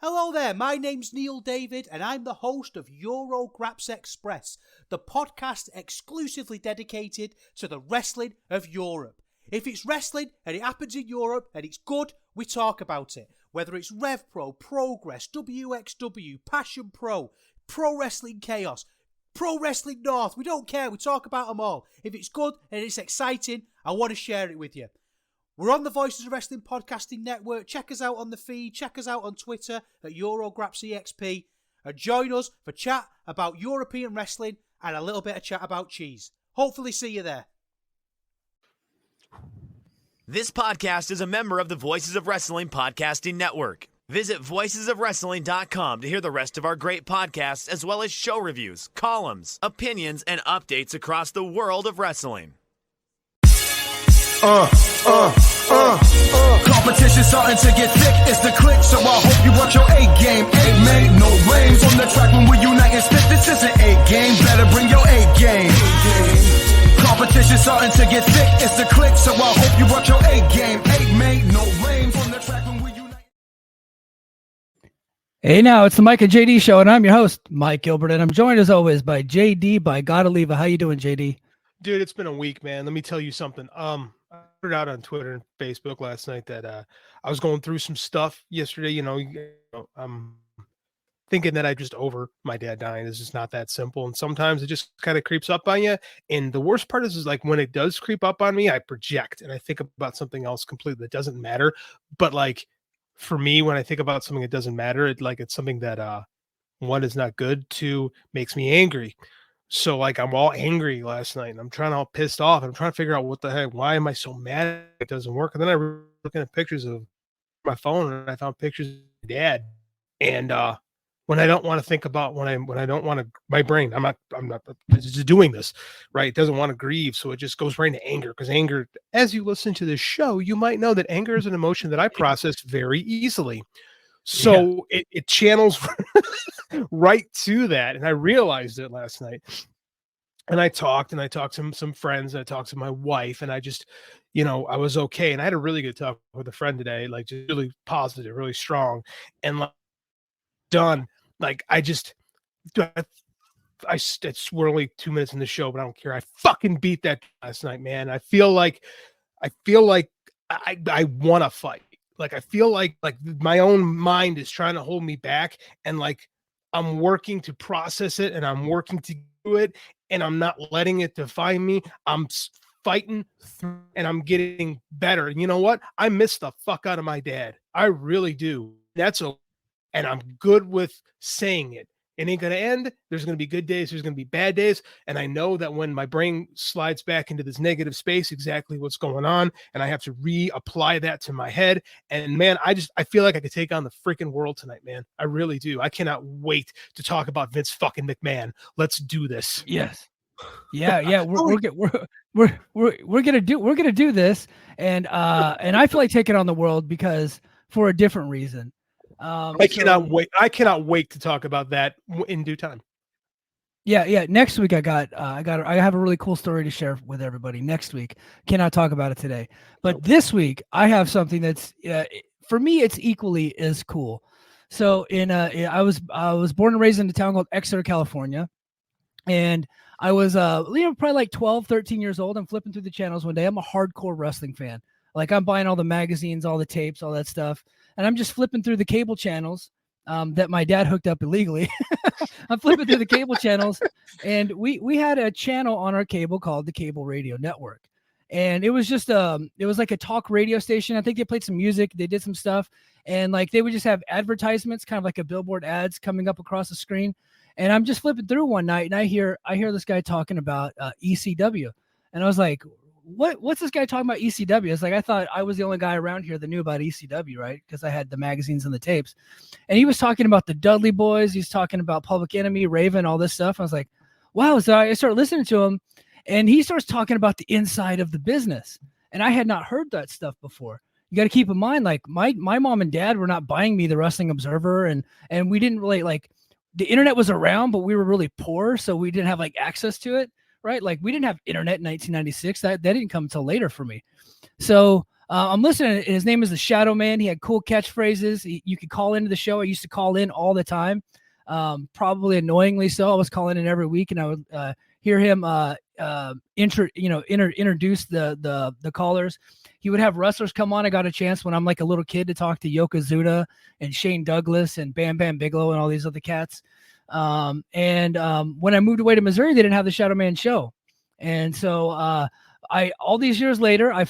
Hello there, my name's Neil David and I'm the host of Eurograps Express, the podcast exclusively dedicated to the wrestling of Europe. If it's wrestling and it happens in Europe and it's good, we talk about it. Whether it's RevPro, Progress, WXW, Passion Pro, Pro Wrestling Chaos, Pro Wrestling North, we don't care, we talk about them all. If it's good and it's exciting, I want to share it with you. We're on the Voices of Wrestling Podcasting Network. Check us out on the feed. Check us out on Twitter at EuroGrapsEXP. And join us for chat about European wrestling and a little bit of chat about cheese. Hopefully see you there. This podcast is a member of the Voices of Wrestling Podcasting Network. Visit voicesofwrestling.com to hear the rest of our great podcasts, as well as show reviews, columns, opinions, and updates across the world of wrestling. Competition starting to get thick, it's the click, so I hope you watch your A game. A made no lames on the track when we unite and spit. This is an A game, better bring your A game. Competition starting to get thick, it's the click, so I hope you watch your A game. A made no lames on the track when we unite. Hey now, it's the Mike and JD show, and I'm your host, Mike Gilbert, and I'm joined as always by JD by Godaliva. How you doing, JD? Dude, it's been a week, man. Let me tell you something. I put it out on Twitter and Facebook last night that I was going through some stuff yesterday. I'm thinking that I just over my dad dying. It's just not that simple. And sometimes it just kind of creeps up on you. And the worst part is like when it does creep up on me, I project and I think about something else completely that doesn't matter. But like for me, when I think about something that doesn't matter, it's something that one is not good, two makes me angry. So like I'm all angry last night and I'm trying all pissed off. And I'm trying to figure out what the heck, why am I so mad it doesn't work? And then I was looking at pictures of my phone and I found pictures of my dad. And when I don't want to think about when I don't want to, my brain, I'm not just doing this, right? It doesn't want to grieve. So it just goes right into anger, because anger, as you listen to this show, you might know that anger is an emotion that I process very easily. So it channels right to that. And I realized it last night. And I talked to some friends. And I talked to my wife. And I just, I was okay. And I had a really good talk with a friend today, like just really positive, really strong. And like done. Like it's we're only 2 minutes in the show, but I don't care. I fucking beat that last night, man. I feel like I want to fight. Like I feel like my own mind is trying to hold me back, and like I'm working to process it and I'm working to do it, and I'm not letting it define me. I'm fighting through and I'm getting better. And you know what? I miss the fuck out of my dad. I really do. And I'm good with saying it. It ain't going to end. There's going to be good days. There's going to be bad days. And I know that when my brain slides back into this negative space, exactly what's going on. And I have to reapply that to my head. And man, I feel like I could take on the freaking world tonight, man. I really do. I cannot wait to talk about Vince fucking McMahon. Let's do this. Yes. Yeah. We're going to do this. And I feel like taking on the world because for a different reason. I cannot wait. I cannot wait to talk about that in due time. Yeah. Next week, I have a really cool story to share with everybody next week. Cannot talk about it today, but this week I have something that's, for me, it's equally as cool. So I was born and raised in a town called Exeter, California. And I was, probably like 12, 13 years old. I'm flipping through the channels one day. I'm a hardcore wrestling fan. Like I'm buying all the magazines, all the tapes, all that stuff. And I'm just flipping through the cable channels that my dad hooked up illegally. I'm flipping through the cable channels, and we had a channel on our cable called the Cable Radio Network. And it was just it was like a talk radio station. I think they played some music, they did some stuff, and like they would just have advertisements, kind of like a billboard ads coming up across the screen. And I'm just flipping through one night, and I hear this guy talking about ECW, and I was like, what's this guy talking about ECW? It's like, I thought I was the only guy around here that knew about ECW, right? Because I had the magazines and the tapes. And he was talking about the Dudley Boys. He's talking about Public Enemy, Raven, all this stuff. I was like, wow. So I started listening to him, and he starts talking about the inside of the business. And I had not heard that stuff before. You got to keep in mind, like my mom and dad were not buying me the Wrestling Observer, and we didn't really like, the internet was around, but we were really poor. So we didn't have like access to it. Right. Like we didn't have internet in 1996. That didn't come until later for me. So I'm listening. And his name is the Shadoweman. He had cool catchphrases. You could call into the show. I used to call in all the time, probably annoyingly so. I was calling in every week, and I would hear him introduce the callers. He would have wrestlers come on. I got a chance when I'm like a little kid to talk to Yokozuna and Shane Douglas and Bam Bam Bigelow and all these other cats. When I moved away to Missouri, they didn't have the Shadoweman show. And so all these years later, I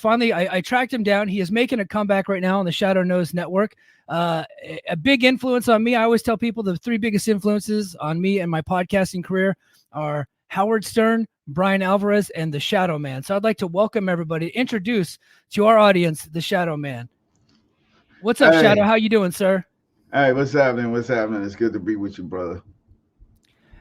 tracked him down. He is making a comeback right now on the Shadow Nose Network. A big influence on me. I always tell people the 3 biggest influences on me and my podcasting career are Howard Stern, Brian Alvarez, and the Shadoweman. So I'd like to welcome everybody, introduce to our audience the Shadoweman. What's up, Shadow? How you doing, sir? Hey, what's happening? What's happening? It's good to be with you, brother.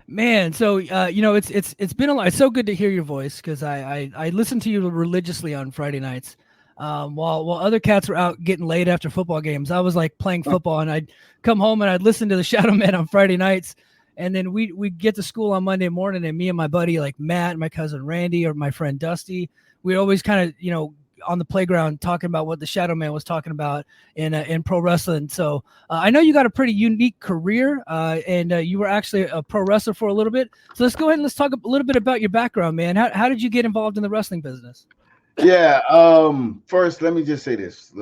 Man, so it's been a lot. It's so good to hear your voice because I listen to you religiously on Friday nights. While other cats were out getting laid after football games, I was like playing football, and I'd come home and I'd listen to the Shadoweman on Friday nights. And then we'd get to school on Monday morning, and me and my buddy, like Matt, and my cousin Randy, or my friend Dusty, we always kind of, on the playground talking about what the Shadoweman was talking about in pro wrestling. So I know you got a pretty unique career, and you were actually a pro wrestler for a little bit. So let's go ahead and let's talk a little bit about your background, man. How did you get involved in the wrestling business? Yeah. First, let me just say this.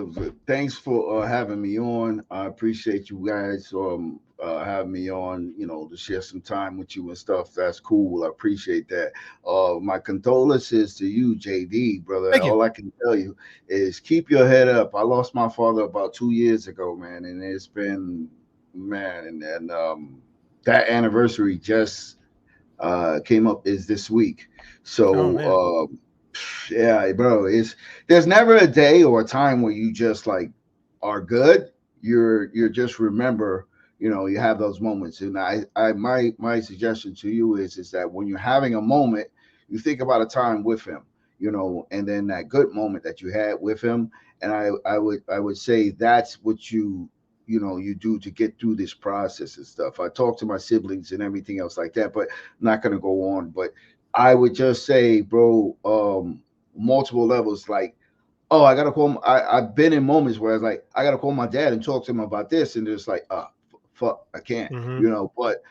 Thanks for having me on. I appreciate you guys having me on, to share some time with you and stuff. That's cool. I appreciate that. My condolences to you, JD, brother. Thank you. All I can tell you is keep your head up. I lost my father about 2 years ago, man, and it's been, man, and that anniversary just came up is this week. So, yeah, bro, there's never a day or a time where you just like are good. You're just remember, you have those moments. And my suggestion to you is that when you're having a moment, you think about a time with him, and then that good moment that you had with him. And I would say that's what you do to get through this process and stuff. I talk to my siblings and everything else like that, but I'm not gonna go on. But I would just say, bro, multiple levels, like, oh, I gotta call. I've been in moments where I was like, I gotta call my dad and talk to him about this, and it's like, fuck, I can't, But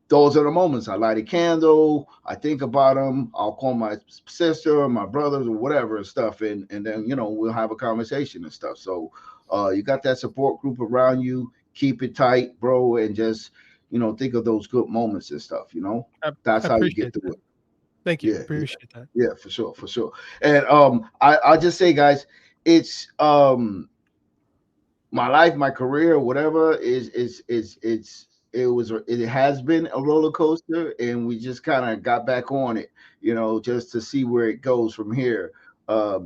those are the moments. I light a candle, I think about them. I'll call my sister or my brothers or whatever and stuff, and then we'll have a conversation and stuff. So you got that support group around you. Keep it tight, bro, and just think of those good moments and stuff. That's how you get through it. Thank you. Appreciate that. Yeah, for sure. And I'll just say, guys, it's my life, my career, whatever it has been a roller coaster, and we just kind of got back on it, just to see where it goes from here. A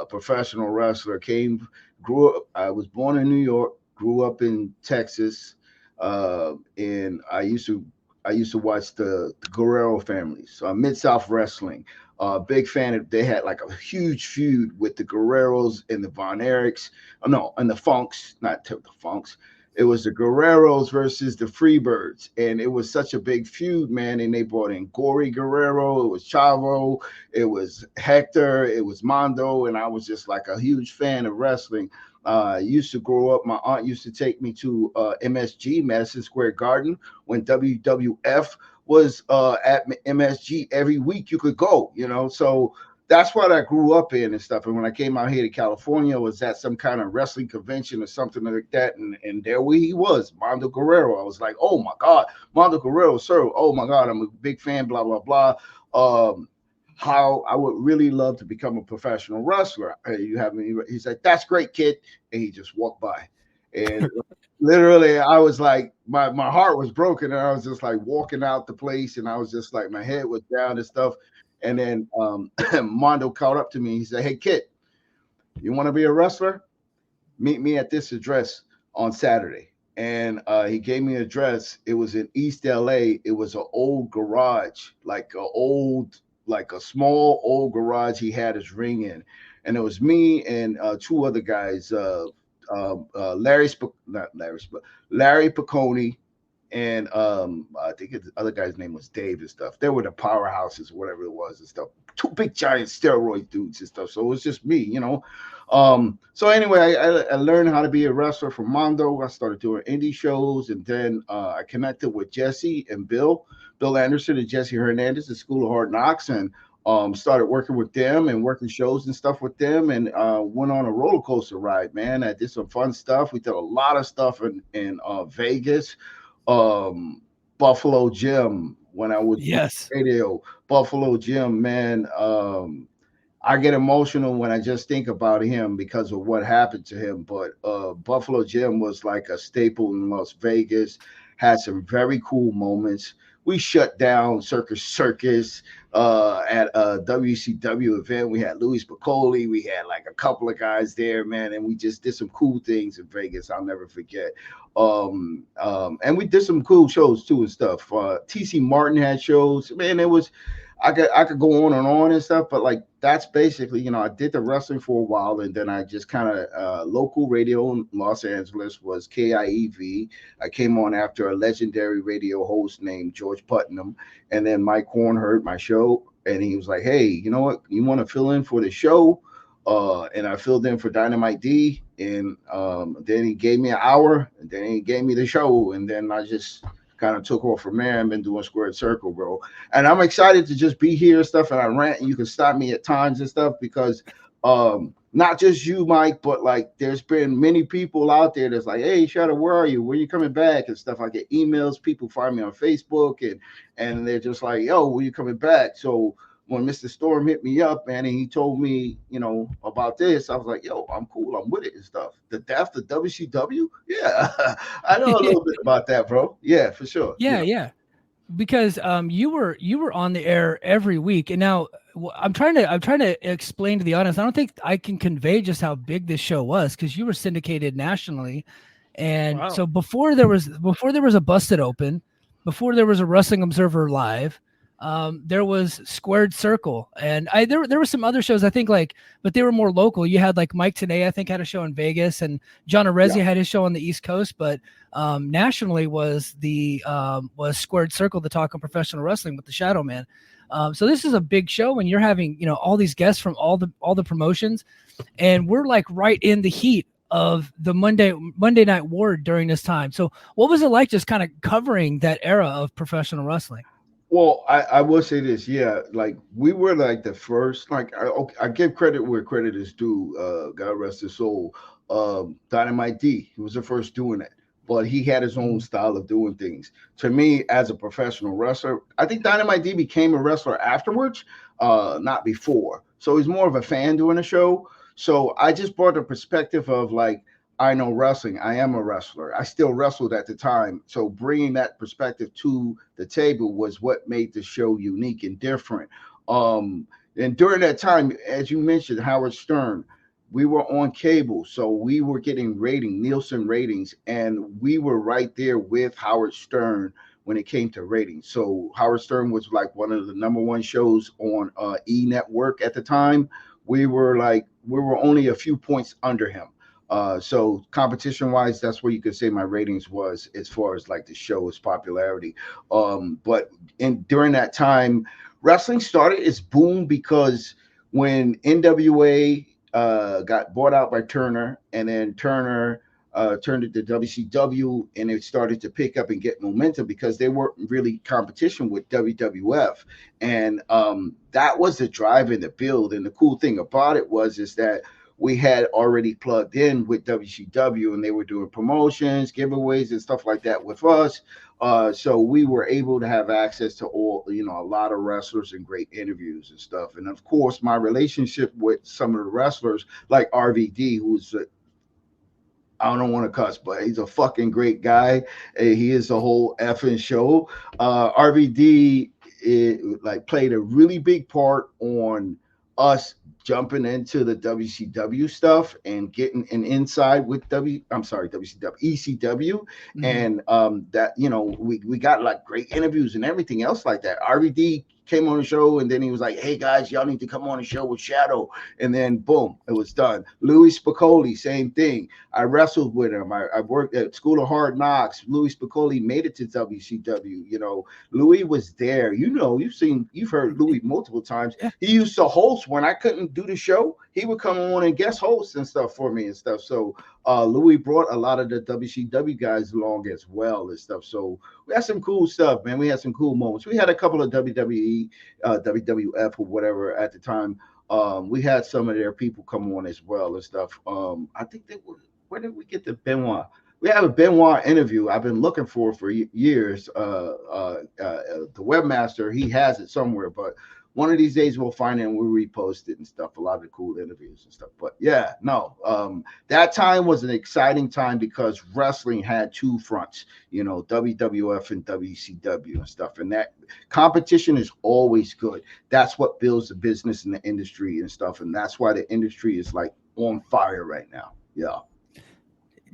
professional wrestler grew up. I was born in New York, grew up in Texas, and I used to watch the Guerrero families. So Mid-South Wrestling. Big fan of. They had like a huge feud with the Guerreros and the Von Erichs. And the Funks, not the Funks. It was the Guerreros versus the Freebirds, and it was such a big feud, man. And they brought in Gory Guerrero, it was Chavo, it was Hector, it was Mondo, and I was just like a huge fan of wrestling. I used to grow up. My aunt used to take me to MSG, Madison Square Garden, when WWF was at MSG every week. You could go, So that's what I grew up in and stuff. And when I came out here to California, was at some kind of wrestling convention or something like that. And there he was, Mondo Guerrero. I was like, oh my God, Mondo Guerrero, sir. Oh my God, I'm a big fan, blah, blah, blah. How I would really love to become a professional wrestler. He said, that's great, kid. And he just walked by. And literally, I was like, my heart was broken. And I was just like walking out the place. And I was just like, my head was down and stuff. And then Mondo caught up to me. He said, hey, kid, you want to be a wrestler? Meet me at this address on Saturday. And he gave me an address. It was in East LA. It was an old garage, like a small old garage he had his ring in. And it was me and two other guys, Larry Piccone and I think the other guy's name was Dave and stuff. They were the powerhouses, whatever it was and stuff. Two big giant steroid dudes and stuff. So it was just me, you know. So anyway, I learned how to be a wrestler from Mondo. I started doing indie shows, and then I connected with Jesse and Bill Anderson and Jesse Hernandez at School of Hard Knocks, and started working with them and working shows and stuff with them, and went on a roller coaster ride, man. I did some fun stuff. We did a lot of stuff in Vegas, Buffalo Jim when I was Yes. radio. Buffalo Jim, man. I get emotional when I just think about him because of what happened to him. But Buffalo Jim was like a staple in Las Vegas, had some very cool moments. We shut down Circus at a WCW event. We had Louis Piccoli. We had like a couple of guys there, man, and we just did some cool things in Vegas. I'll never forget. And we did some cool shows too and stuff. TC Martin had shows. Man, it was I could go on and stuff, but like that's basically, you know, I did the wrestling for a while, and then I just kind of local radio in Los Angeles was KIEV. I came on after a legendary radio host named George Putnam, and then Mike Horn heard my show, and he was like, "Hey, you know what? You want to fill in for the show?" And I filled in for Dynamite D, and then he gave me an hour, and then he gave me the show, and then I just kind of took off from there and been doing Squared Circle, bro. And I'm excited to just be here and stuff, and I rant, and you can stop me at times and stuff because not just you, Mike, but like there's been many people out there that's like, hey, Shadow, where are you? When you coming back and stuff? I get emails, people find me on Facebook, and they're just like, yo, when you coming back? So when Mr. Storm hit me up, man, and he told me, you know, about this, I was like, yo, I'm cool. I'm with it and stuff. The death of WCW? Yeah. I know a little bit about that, bro. Yeah, for sure. Yeah. Because you were on the air every week, and now I'm trying to explain to the audience. I don't think I can convey just how big this show was because you were syndicated nationally, and Wow. so before there was a Busted Open, before there was a Wrestling Observer Live, there was Squared Circle, and there were some other shows I think but they were more local. You had like Mike Today, I think, had a show in Vegas, and John Arezzi had his show on the East Coast, but nationally was Squared Circle, the talk on professional wrestling with the Shadoweman. So this is a big show, and you're having, you know, all these guests from all the promotions, and we're like right in the heat of the Monday Night War during this time. So what was it like just kind of covering that era of professional wrestling? Well, I will say this, yeah, like we were like the first, like I give credit where credit is due. God rest his soul. Dynamite D, he was the first doing it, but he had his own style of doing things. To me, as a professional wrestler, I think Dynamite D became a wrestler afterwards, not before. So he's more of a fan doing the show. So I just brought the perspective of like, I know wrestling. I am a wrestler. I still wrestled at the time. So bringing that perspective to the table was what made the show unique and different. And during that time, as you mentioned, Howard Stern, we were on cable. So we were getting Nielsen ratings, and we were right there with Howard Stern when it came to ratings. So Howard Stern was like one of the number one shows on E Network at the time. We were only a few points under him. So competition wise, that's where you could say my ratings was as far as like the show's popularity. But during that time, wrestling started its boom because when NWA got bought out by Turner, and then Turner turned it to WCW, and it started to pick up and get momentum because they weren't really competition with WWF. And that was the drive and the build. And the cool thing about it is that we had already plugged in with WCW, and they were doing promotions, giveaways, and stuff like that with us. So we were able to have access to all, you know, a lot of wrestlers and great interviews and stuff. And of course, my relationship with some of the wrestlers like RVD, who's I don't want to cuss, but he's a fucking great guy. He is a whole effing show. RVD played a really big part on us jumping into the WCW stuff and getting an inside with WCW, ECW. And that, we got like great interviews and everything else like that. RVD came on the show, and then he was like, hey guys, y'all need to come on the show with Shadow. And then boom, it was done. Louis Spicolli, same thing. I wrestled with him. I worked at School of Hard Knocks. Louis Spicolli made it to WCW. Louis was there. You've heard Louis multiple times. He used to host when I couldn't do the show. He would come on and guest host and stuff for me and stuff. So Louis brought a lot of the WCW guys along as well and stuff. So we had some cool stuff, man. We had some cool moments. We had a couple of WWE, WWF or whatever at the time. We had some of their people come on as well and stuff. I think where did we get the Benoit? We have a Benoit interview I've been looking for years. The webmaster, he has it somewhere, but one of these days we'll find it and we'll repost it and stuff. A lot of the cool interviews and stuff. But yeah, no, that time was an exciting time because wrestling had two fronts, WWF and WCW and stuff. And that competition is always good. That's what builds the business and the industry and stuff. And that's why the industry is like on fire right now. Yeah.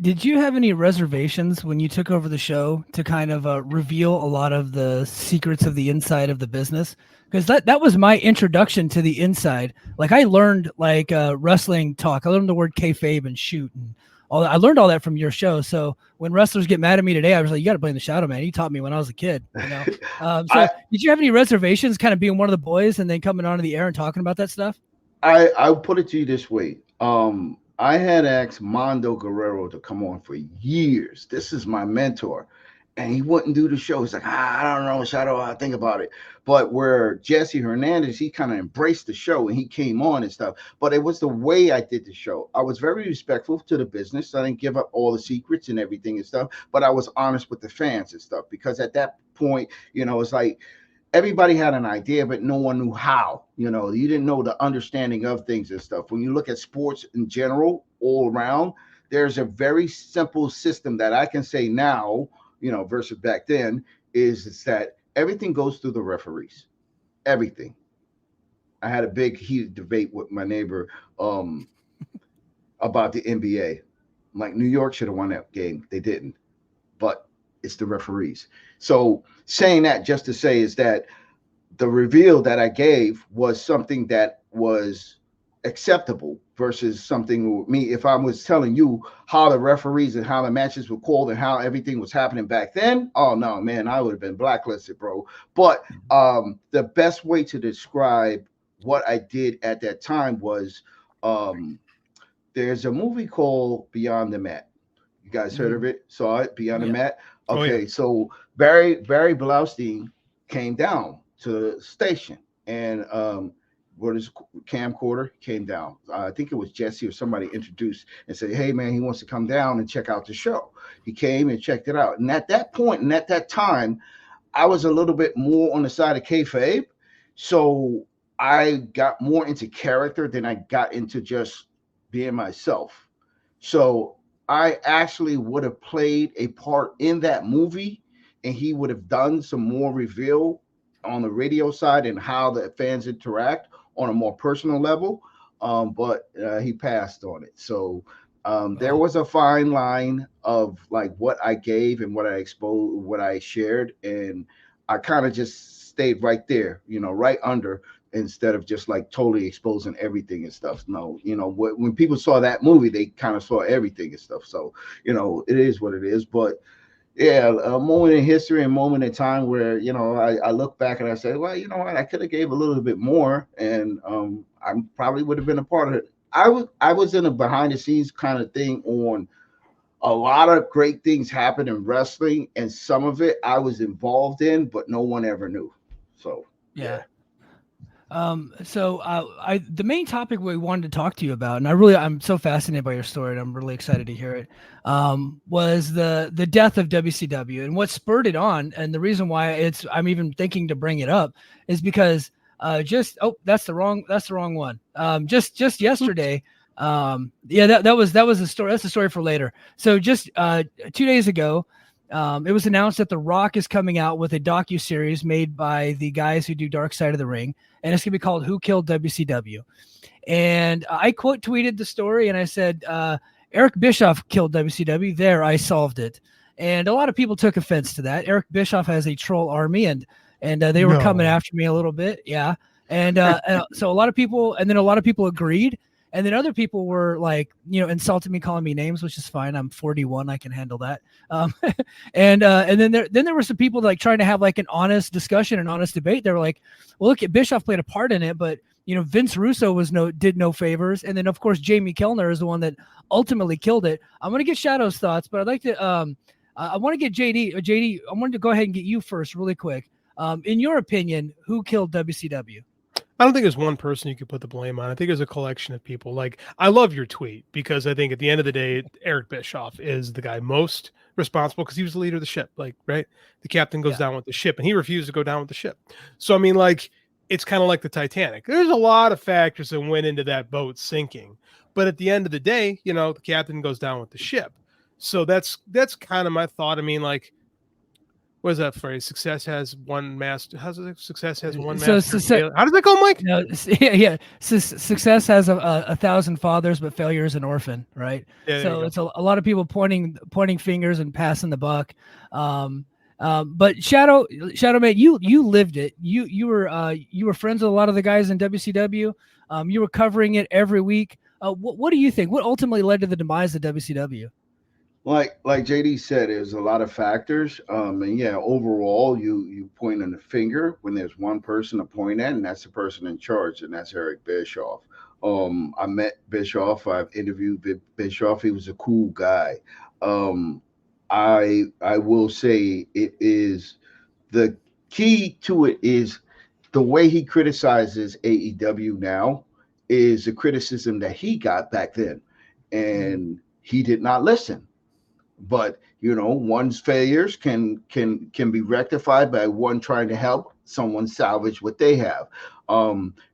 Did you have any reservations when you took over the show to kind of reveal a lot of the secrets of the inside of the business? Because that was my introduction to the inside. Like I learned wrestling talk. I learned the word kayfabe and shoot and all that. I learned all that from your show. So when wrestlers get mad at me today, I was like, you got to blame the Shadoweman. He taught me when I was a kid. Did you have any reservations kind of being one of the boys and then coming onto the air and talking about that stuff? I'll put it to you this way. I had asked Mondo Guerrero to come on for years. This is my mentor. And he wouldn't do the show. He's like, I don't know, Shadow, I'll think about it. But where Jesse Hernandez, he kind of embraced the show and he came on and stuff. But it was the way I did the show. I was very respectful to the business. I didn't give up all the secrets and everything and stuff. But I was honest with the fans and stuff. Because at that point, it's like everybody had an idea, but no one knew how. You didn't know the understanding of things and stuff. When you look at sports in general, all around, there's a very simple system that I can say now, versus back then, is that everything goes through the referees. Everything. I had a big heated debate with my neighbor about the NBA. Like New York should have won that game. They didn't. But it's the referees. So saying that just to say is that the reveal that I gave was something that was acceptable versus something with me. If I was telling you how the referees and how the matches were called and how everything was happening back then, oh no, man, I would have been blacklisted, bro. But the best way to describe what I did at that time was there's a movie called Beyond the Mat. You guys heard of it? Saw it? Beyond the Mat? Okay, so Barry Blaustein came down to the station and what is camcorder came down. I think it was Jesse or somebody introduced and said, hey man, he wants to come down and check out the show. He came and checked it out. And at that point and at that time, I was a little bit more on the side of kayfabe. So I got more into character than I got into just being myself. So I actually would have played a part in that movie and he would have done some more reveal on the radio side and how the fans interact on a more personal level, but he passed on it. So there was a fine line of like what I gave and what I exposed, what I shared, and I kind of just stayed right there, right under, instead of just like totally exposing everything and stuff. No, when people saw that movie, they kind of saw everything and stuff. So, it is what it is, but yeah, a moment in history, a moment in time where, I look back and I say, well, you know what, I could have gave a little bit more and I probably would have been a part of it. I was in a behind the scenes kind of thing on a lot of great things happened in wrestling, and some of it I was involved in, but no one ever knew. So, yeah. The main topic we wanted to talk to you about, and I'm so fascinated by your story and I'm really excited to hear it, was the death of WCW and what spurred it on. And the reason why I'm even thinking to bring it up is because that's the wrong one. Just yesterday, that was the story. That's the story for later. So just 2 days ago, it was announced that The Rock is coming out with a docuseries made by the guys who do Dark Side of the Ring, and it's going to be called Who Killed WCW. And I quote tweeted the story and I said, Eric Bischoff killed WCW. There, I solved it. And a lot of people took offense to that. Eric Bischoff has a troll army, and they were coming after me a little bit. Yeah. And so a lot of people agreed. And then other people were like, insulting me, calling me names, which is fine. I'm 41. I can handle that. And then there were some people like trying to have like an honest discussion, an honest debate. They were like, well, look, Bischoff played a part in it, but Vince Russo did no favors. And then of course, Jamie Kellner is the one that ultimately killed it. I'm going to get Shadow's thoughts, but I'd like to, I want to get JD, I wanted to go ahead and get you first really quick. In your opinion, who killed WCW? I don't think there's one person you could put the blame on. I think there's a collection of people. Like, I love your tweet because I think at the end of the day, Eric Bischoff is the guy most responsible because he was the leader of the ship. Like, right? The captain goes down with the ship and he refused to go down with the ship. So, I mean, like, it's kind of like the Titanic. There's a lot of factors that went into that boat sinking. But at the end of the day, the captain goes down with the ship. So that's kind of my thought. I mean, like, what is that phrase? Success has one master. How's it? Success has one master. How does that go, Mike? No, yeah. Success has a 1,000 fathers, but failure is an orphan, right? Yeah, so it's a lot of people pointing fingers and passing the buck. But Shadowman, you lived it. You were friends with a lot of the guys in WCW. You were covering it every week. What do you think? What ultimately led to the demise of WCW? Like JD said, there's a lot of factors. And yeah, overall, you point on the finger when there's one person to point at, and that's the person in charge, and that's Eric Bischoff. I met Bischoff. I've interviewed Bischoff. He was a cool guy. I will say it is the key to it is the way he criticizes AEW now is the criticism that he got back then, and he did not listen. But one's failures can be rectified by one trying to help someone salvage what they have.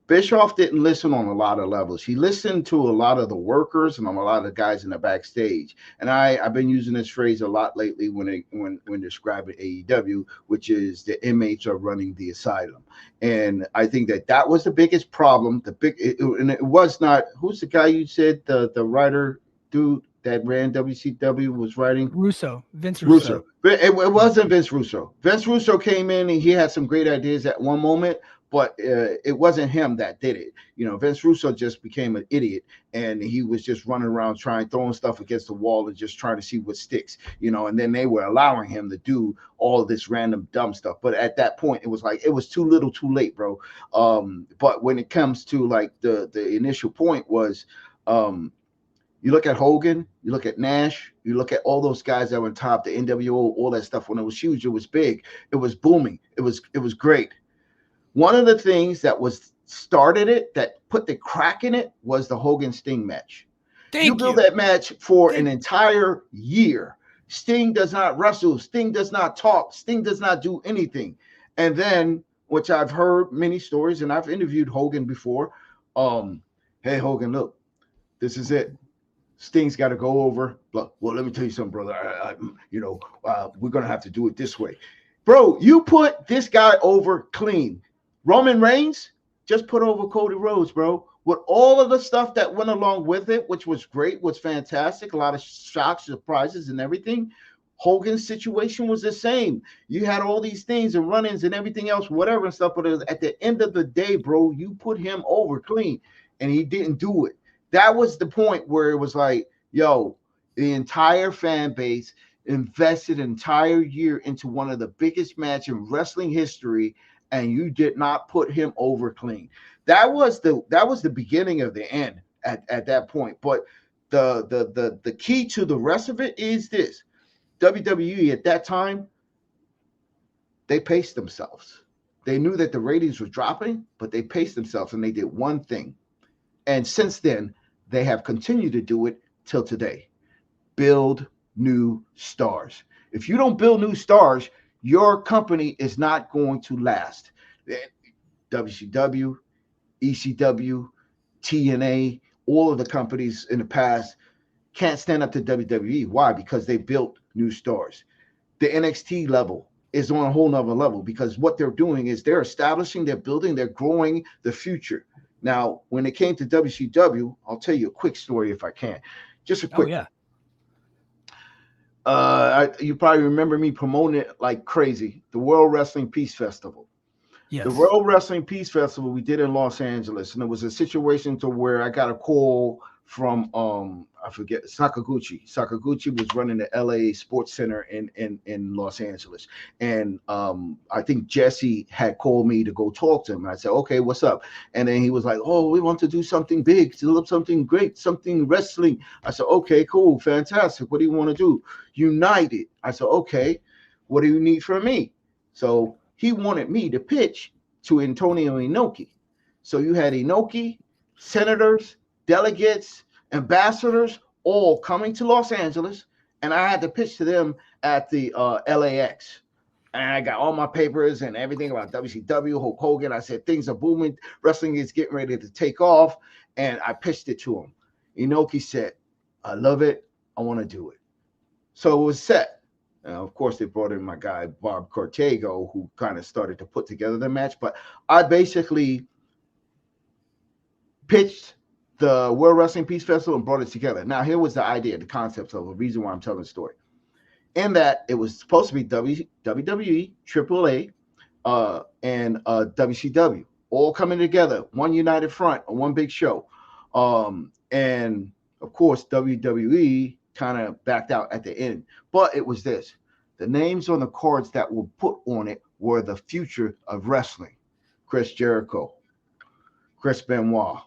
Bischoff didn't listen on a lot of levels. He listened to a lot of the workers and a lot of the guys in the backstage. And I've been using this phrase a lot lately when describing AEW, which is the inmates are running the asylum. And I think that was the biggest problem. And it was not, who's the guy you said the writer dude that ran WCW was writing? Vince Russo. It wasn't Vince Russo. Vince Russo came in and he had some great ideas at one moment, but it wasn't him that did it. Vince Russo just became an idiot and he was just running around throwing stuff against the wall and just trying to see what sticks, and then they were allowing him to do all this random dumb stuff. But at that point, it was like, it was too little too late, bro. But when it comes to like the initial point was, you look at Hogan, you look at Nash, you look at all those guys that were on top, the NWO, all that stuff. When it was huge, it was big, it was booming, it was great. One of the things that started it, that put the crack in it, was the Hogan Sting match. You build that match for an entire year. Sting does not wrestle, Sting does not talk, Sting does not do anything. And then, which I've heard many stories, and I've interviewed Hogan before. Hey Hogan, look, this is it. Sting's got to go over. Look, well, let me tell you something, brother. We're going to have to do it this way. Bro, you put this guy over clean. Roman Reigns just put over Cody Rhodes, bro. With all of the stuff that went along with it, which was great, was fantastic. A lot of shocks, surprises, and everything. Hogan's situation was the same. You had all these things and run-ins and everything else, whatever and stuff. But at the end of the day, bro, you put him over clean, and he didn't do it. That was the point where it was like, yo, the entire fan base invested an entire year into one of the biggest matches in wrestling history, and you did not put him over clean. That was the beginning of the end at that point. But the key to the rest of it is this. WWE at that time, they paced themselves. They knew that the ratings were dropping, but they paced themselves and they did one thing. And since then, they have continued to do it till today. Build new stars. If you don't build new stars, your company is not going to last. WCW, ECW, TNA, all of the companies in the past can't stand up to WWE. Why? Because they built new stars. The NXT level is on a whole nother level because what they're doing is they're establishing, they're building, they're growing the future. Now, when it came to WCW, I'll tell you a quick story if I can. Just a quick. Oh yeah. You probably remember me promoting it like crazy. The World Wrestling Peace Festival. Yes. The World Wrestling Peace Festival we did in Los Angeles, and it was a situation to where I got a call from I forget, Sakaguchi. Sakaguchi was running the LA Sports Center in Los Angeles, and I think Jesse had called me to go talk to him. And I said, okay, what's up? And then he was like, oh, we want to do something big, to do something great, something wrestling. I said, okay, cool, fantastic. What do you want to do? United. I said, okay, what do you need from me? So he wanted me to pitch to Antonio Inoki. So you had Inoki, senators, delegates, ambassadors, all coming to Los Angeles, and I had to pitch to them at the LAX. And I got all my papers and everything about WCW, Hulk Hogan. I said, things are booming. Wrestling is getting ready to take off. And I pitched it to him. Inoki said, I love it. I want to do it. So it was set. Of course, they brought in my guy, Bob Cortego, who kind of started to put together the match. But I basically pitched the World Wrestling Peace Festival and brought it together. Now, here was the idea, the concept of the reason why I'm telling the story. In that, it was supposed to be WWE, AAA, and WCW, all coming together, one united front, on one big show. And, of course, WWE kind of backed out at the end. But it was this. The names on the cards that were put on it were the future of wrestling. Chris Jericho, Chris Benoit,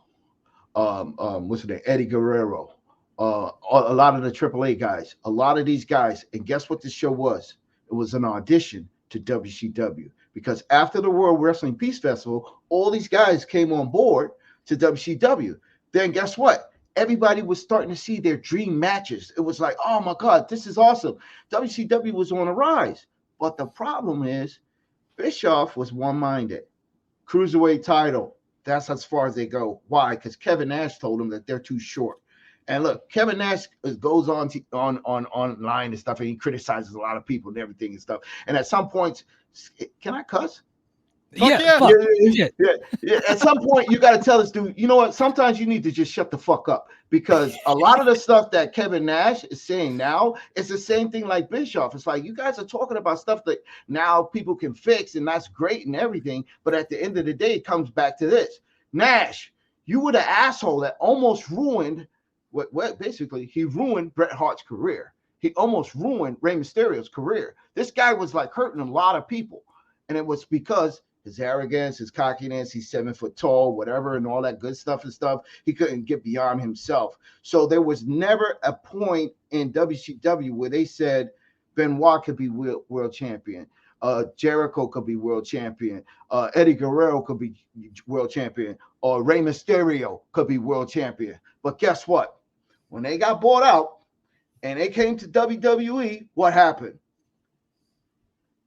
what's his name? Eddie Guerrero, a lot of the AAA guys, a lot of these guys. And guess what this show was? It was an audition to WCW. Because after the World Wrestling Peace Festival, all these guys came on board to WCW. Then guess what? Everybody was starting to see their dream matches. It was like, oh my God, this is awesome. WCW was on a rise. But the problem is, Bischoff was one-minded. Cruiserweight title, that's as far as they go. Why? Because Kevin Nash told him that they're too short. And look, Kevin Nash goes on online and stuff, and he criticizes a lot of people and everything and stuff. And at some points, can I cuss? Yeah. At some point, you got to tell this dude, you know what? Sometimes you need to just shut the fuck up, because a lot of the stuff that Kevin Nash is saying now is the same thing like Bischoff. It's like, you guys are talking about stuff that now people can fix, and that's great and everything. But at the end of the day, it comes back to this. Nash, you were the asshole that almost ruined what basically he ruined Bret Hart's career. He almost ruined Rey Mysterio's career. This guy was like hurting a lot of people. And it was because his arrogance, his cockiness, he's 7 foot tall, whatever, and all that good stuff and stuff. He couldn't get beyond himself. So there was never a point in WCW where they said Benoit could be world champion. Jericho could be world champion. Eddie Guerrero could be world champion. Or Rey Mysterio could be world champion. But guess what? When they got bought out and they came to WWE, what happened?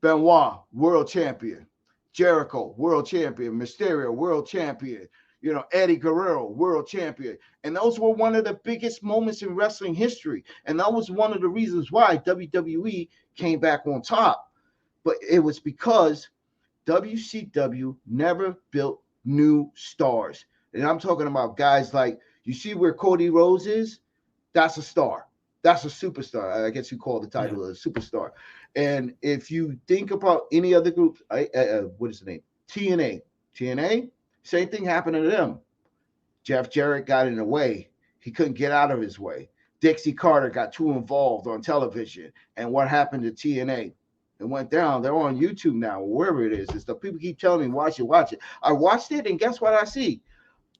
Benoit, world champion. Jericho, world champion. Mysterio, world champion. You know, Eddie Guerrero, world champion. And those were one of the biggest moments in wrestling history. And that was one of the reasons why WWE came back on top. But it was because WCW never built new stars. And I'm talking about guys like, you see where Cody Rhodes is? That's a star. That's a superstar. I guess you call the title a superstar. And if you think about any other groups, what is the name? TNA, same thing happened to them. Jeff Jarrett got in the way. He couldn't get out of his way. Dixie Carter got too involved on television. And what happened to TNA? It went down. They're on YouTube now, wherever it is. It's the people keep telling me, watch it. I watched it, and guess what I see?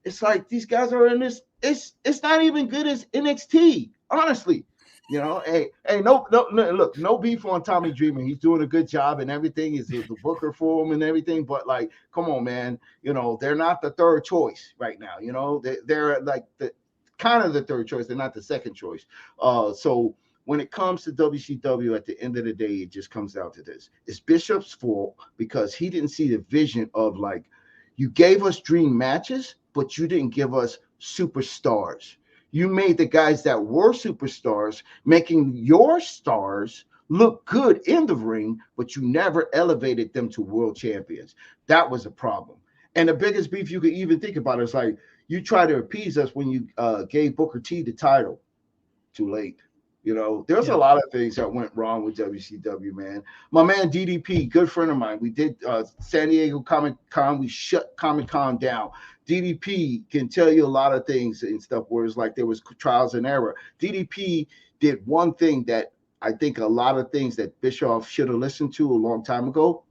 It's like these guys are in this. It's not even good as NXT, honestly. You know, hey, no, look, no beef on Tommy Dreamer. He's doing a good job and everything. Is the booker for him and everything. But like, come on, man. You know, they're not the third choice right now. You know, they're like the kind of the third choice. They're not the second choice. So when it comes to WCW, at the end of the day, it just comes down to this. It's Bishop's fault because he didn't see the vision of like, you gave us dream matches, but you didn't give us superstars. You made the guys that were superstars, making your stars look good in the ring, but you never elevated them to world champions. That was a problem. And the biggest beef you could even think about is like you try to appease us when you gave Booker T the title. Too late. You know, there's a lot of things that went wrong with WCW, man. My man DDP, good friend of mine. We did San Diego Comic Con. We shut Comic Con down. DDP can tell you a lot of things and stuff where it's like there was trials and error. DDP did one thing that I think a lot of things that Bischoff should have listened to a long time ago.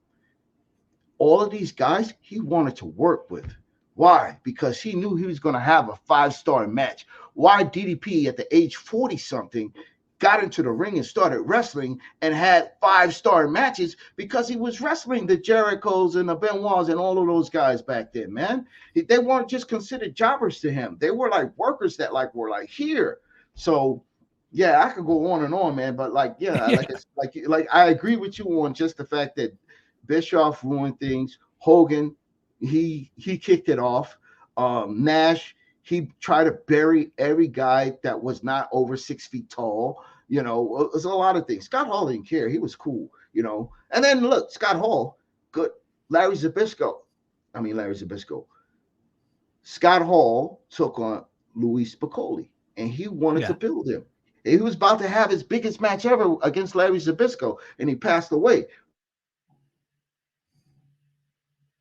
All of these guys he wanted to work with. Why? Because he knew he was going to have a 5-star match. Why DDP at the age 40-something got into the ring and started wrestling and had 5-star matches? Because he was wrestling the Jerichos and the Benoits and all of those guys back then, man. They weren't just considered jobbers to him. They were like workers that like were like here. So yeah, I could go on and on, man. But like, like I agree with you on just the fact that Bischoff ruined things. Hogan, he kicked it off. Nash, he tried to bury every guy that was not over 6 feet tall. You know, it was a lot of things. Scott Hall didn't care. He was cool, you know. And then look, Scott Hall, good. Larry Zbyszko. Scott Hall took on Louis Spicolli, and he wanted to build him. He was about to have his biggest match ever against Larry Zbyszko, and he passed away.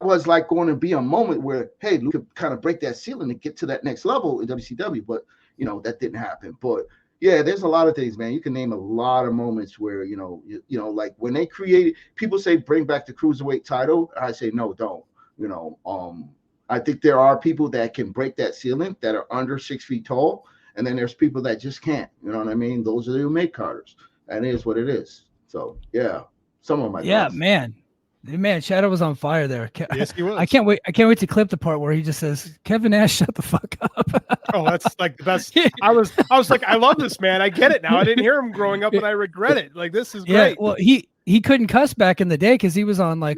Was like going to be a moment where, hey, Luke could kind of break that ceiling and get to that next level in WCW, but you know that didn't happen. But yeah, there's a lot of things, man. You can name a lot of moments where you know, like when they created, people say bring back the cruiserweight title. I say no, don't. You know, I think there are people that can break that ceiling that are under 6 feet tall, and then there's people that just can't. You know what I mean? Those are the mid-carders. That is what it is. So yeah, some of my thoughts. Man, Shadow was on fire there. Yes, he was. I can't wait to clip the part where he just says, "Kevin Nash, shut the fuck up." Oh, that's like the best. I was like, I love this man. I get it now. I didn't hear him growing up, and I regret it. Like this is great. Yeah, well, he couldn't cuss back in the day because he was on like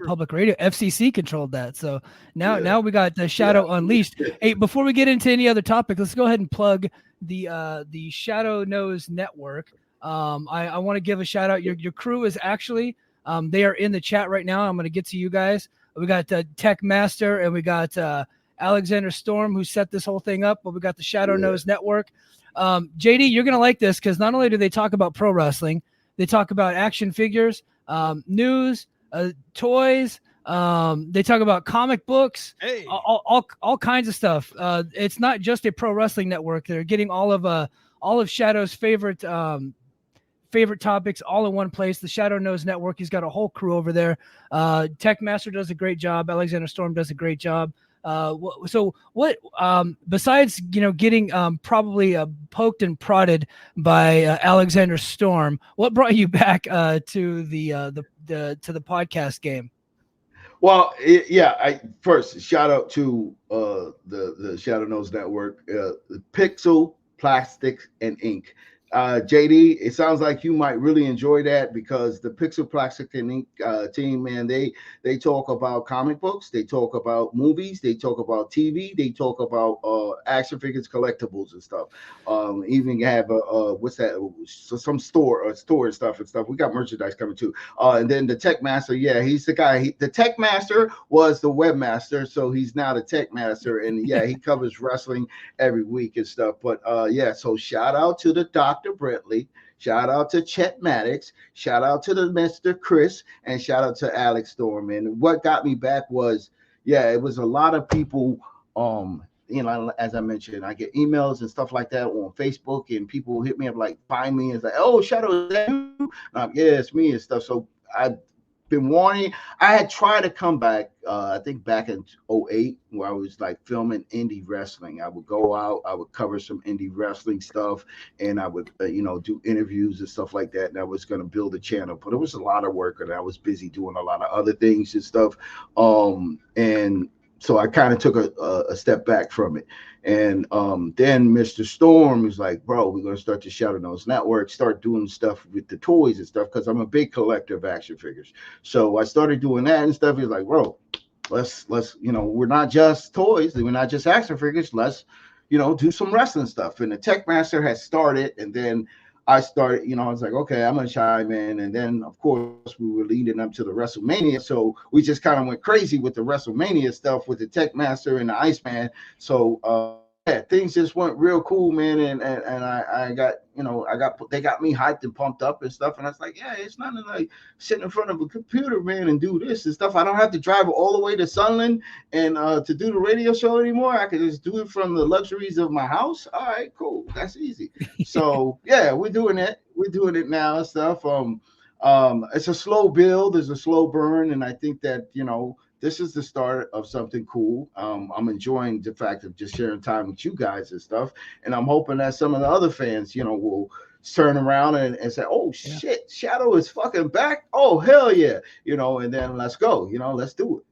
public radio. FCC controlled that. So now we got the Shadow Unleashed. Hey, before we get into any other topic, let's go ahead and plug the Shadow Knows Network. I want to give a shout out. Your crew is actually. They are in the chat right now. I'm going to get to you guys. We got Tech Master and we got Alexander Storm who set this whole thing up, but we got the Shadow Knows Network. JD, you're going to like this because not only do they talk about pro wrestling, they talk about action figures, news, toys. They talk about comic books, all kinds of stuff. It's not just a pro wrestling network. They're getting all of Shadow's favorite topics all in one place. The Shadow Knows Network. He's got a whole crew over there. Tech Master does a great job. Alexander Storm does a great job. So what besides getting probably poked and prodded by Alexander Storm, what brought you back to the podcast game? Well, first shout out to the Shadow Knows Network, the Pixel Plastics and Ink. JD, it sounds like you might really enjoy that because the Pixel Plastic and Ink team, man, they talk about comic books, they talk about movies, they talk about TV, they talk about action figures, collectibles and stuff. Even have some store and stuff. We got merchandise coming too. And then the Tech Master, he's the guy. The Tech Master was the webmaster, so he's now the Tech Master, and he covers wrestling every week and stuff. But so shout out to the Dr. Brentley, shout out to Chet Maddox, shout out to the Mr. Chris, and shout out to Alex Storm. And what got me back was, it was a lot of people, as I mentioned, I get emails and stuff like that on Facebook, and people hit me up like, find me, and it's like, oh, Shadow, is that you? It's me and stuff. So I've been wanting. I had tried to come back, I think back in 2008, where I was like filming indie wrestling. I would go out, I would cover some indie wrestling stuff, and I would, do interviews and stuff like that. And I was going to build a channel, but it was a lot of work, and I was busy doing a lot of other things and stuff. And so I kind of took a step back from it. And then Mr. Storm was like, bro, we're going to start the Shadow Knows Network, start doing stuff with the toys and stuff, because I'm a big collector of action figures. So I started doing that and stuff. He's like, bro, let's we're not just toys, we're not just action figures, let's do some wrestling stuff. And the Tech Master has started, and then I started, I was like, okay, I'm gonna chime in, and then of course we were leading up to the WrestleMania, so we just kind of went crazy with the WrestleMania stuff with the Tech Master and the Iceman. So yeah, things just went real cool, man, and I got, they got me hyped and pumped up and stuff, and I was like, yeah, it's nothing like sitting in front of a computer, man, and do this and stuff. I don't have to drive all the way to Sunland and to do the radio show anymore. I can just do it from the luxuries of my house. All right, cool, that's easy. So yeah, we're doing it. We're doing it now and stuff. It's a slow build, it's a slow burn, and I think that this is the start of something cool. I'm enjoying the fact of just sharing time with you guys and stuff, and I'm hoping that some of the other fans, will turn around and say, "Oh shit, Shadow is fucking back! Oh hell yeah!" And then let's go. Let's do it.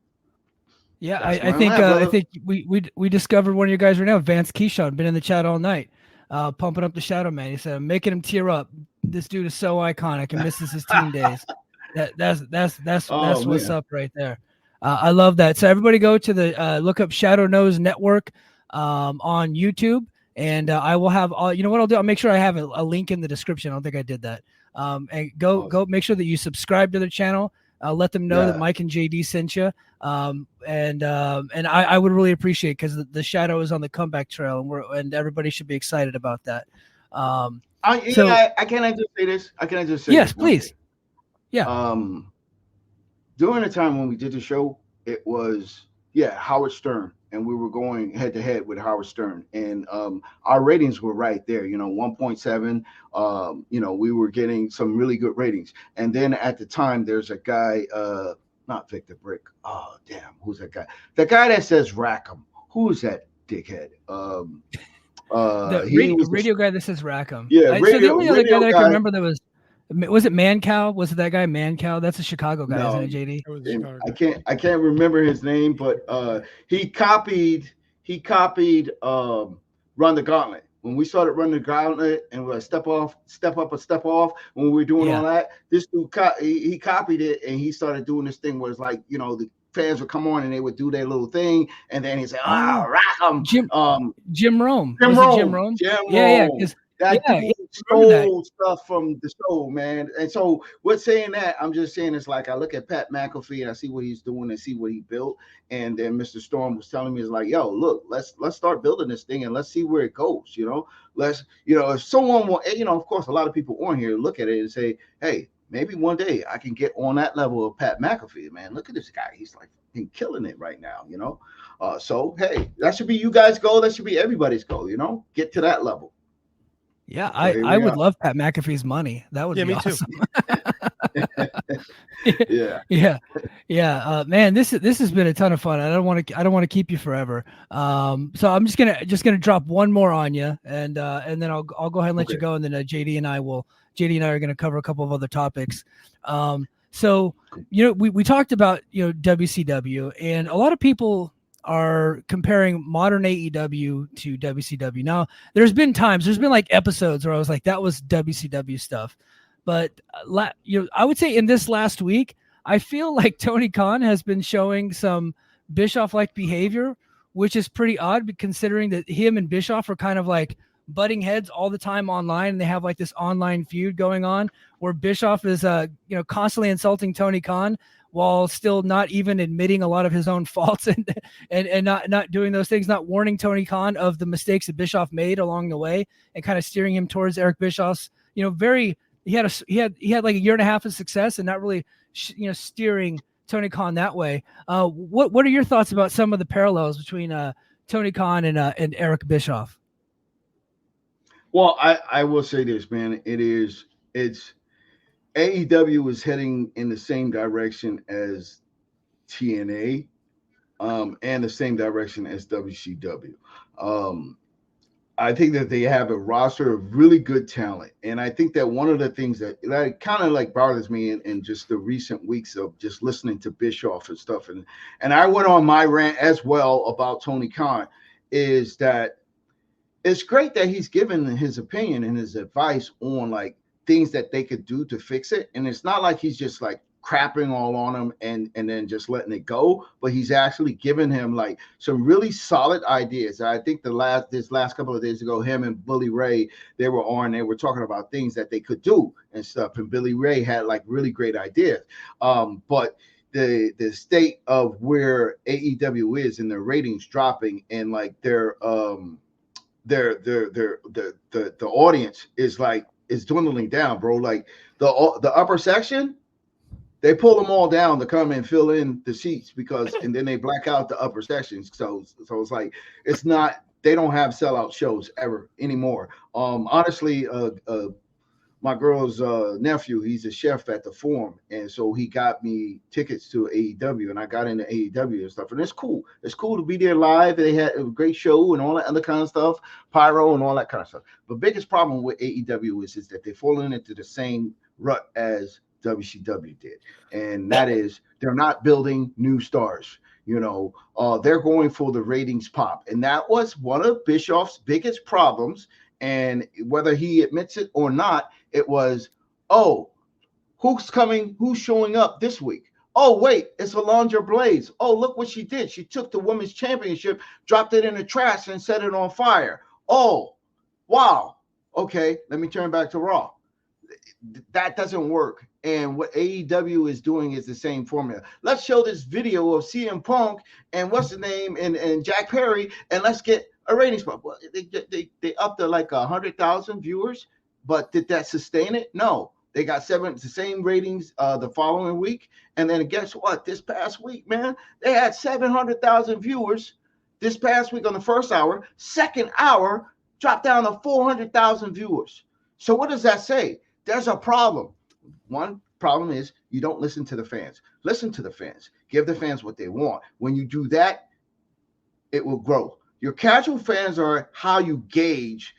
Yeah, I think we discovered one of you guys right now, Vance Keyshawn, been in the chat all night, pumping up the Shadow-Man. He said, "I'm making him tear up. This dude is so iconic and misses his team days." That's what's up right there. I love that. So everybody go to the look up Shadow Nose Network on YouTube, and I will have all. You know what I'll do? I'll make sure I have a link in the description. I don't think I did that. And go make sure that you subscribe to their channel. Let them know that Mike and JD sent you. And I would really appreciate it, because the Shadow is on the comeback trail, and everybody should be excited about that. Can I just say this? Can I just say yes, this? Please. Yeah. During the time when we did the show, it was Howard Stern, and we were going head to head with Howard Stern, and our ratings were right there. 1.7. We were getting some really good ratings, and then at the time there's a guy, not Victor Brick. Oh damn, who's that guy? The guy that says Rackham. Who's that dickhead? The radio guy that says Rackham. Yeah, so the only other guy that I can remember that was it Mancow? Was it that guy Mancow? That's a Chicago guy, isn't it, JD? I can't remember his name, but he copied Run the Gauntlet. When we started running the gauntlet and we step up, and step off, when we were doing all that, this dude he copied it, and he started doing this thing where it's like, the fans would come on and they would do their little thing, and then he'd say, rock 'em. Jim Rome. Jim Rome. Yeah. That stole stuff from the show, man. And so what's saying that, I'm just saying, it's like I look at Pat McAfee and I see what he's doing and see what he built. And then Mr. Storm was telling me, is like, yo, look, let's start building this thing and let's see where it goes. Let's, if someone will, of course, a lot of people on here look at it and say, hey, maybe one day I can get on that level of Pat McAfee, man. Look at this guy. He's like killing it right now, So, hey, that should be you guys' goal. That should be everybody's goal, get to that level. Yeah, I would love Pat McAfee's money. That would be awesome. Yeah. Man, this has been a ton of fun. I don't want to keep you forever. So I'm just gonna drop one more on you, and then I'll go ahead and let you go, and then JD and I are gonna cover a couple of other topics. So we talked about WCW, and a lot of people are comparing modern AEW to WCW. Now, there's been like episodes where I was like, that was WCW stuff. But, I would say in this last week, I feel like Tony Khan has been showing some Bischoff-like behavior, which is pretty odd, considering that him and Bischoff are kind of like butting heads all the time online, and they have like this online feud going on where Bischoff is, constantly insulting Tony Khan, while still not even admitting a lot of his own faults and not doing those things, not warning Tony Khan of the mistakes that Bischoff made along the way, and kind of steering him towards Eric Bischoff's, he had like a year and a half of success, and not really, steering Tony Khan that way. What are your thoughts about some of the parallels between Tony Khan and Eric Bischoff? Well, I will say this, man. It's AEW is heading in the same direction as TNA, and the same direction as WCW. I think that they have a roster of really good talent, and I think that one of the things that kind of like bothers me in just the recent weeks of just listening to Bischoff and stuff, and I went on my rant as well about Tony Khan, is that it's great that he's given his opinion and his advice on like things that they could do to fix it. And it's not like he's just like crapping all on him and then just letting it go, but he's actually giving him like some really solid ideas. I think this last couple of days ago, him and Billy Ray, they were talking about things that they could do and stuff, and Billy Ray had like really great ideas. But the state of where AEW is and their ratings dropping, and like the audience is dwindling down, bro. Like the upper section, they pull them all down to come and fill in the seats and then they black out the upper sections. So it's like they don't have sellout shows ever anymore. Honestly, my girl's nephew, he's a chef at the Forum, and so he got me tickets to AEW, and I got into AEW and stuff, and it's cool. It's cool to be there live. They had a great show and all that other kind of stuff, pyro and all that kind of stuff. The biggest problem with AEW is that they're falling into the same rut as WCW did, and that is they're not building new stars. They're going for the ratings pop, and that was one of Bischoff's biggest problems. And whether he admits it or not, it was, who's showing up this week? Oh, wait, it's Alundra Blaze. Oh, look what she did. She took the women's championship, dropped it in the trash, and set it on fire. Oh, wow. Okay, let me turn back to Raw. That doesn't work. And what AEW is doing is the same formula. Let's show this video of CM Punk and what's the name and Jack Perry, and let's get a ratings spot. Well, they up to like 100,000 viewers, but did that sustain it? No. They got the same ratings the following week, and then guess what? This past week, man, they had 700,000 viewers this past week on the first hour. Second hour dropped down to 400,000 viewers. So what does that say? There's a problem. One problem is you don't listen to the fans. Listen to the fans. Give the fans what they want. When you do that, it will grow. Your casual fans are how you gauge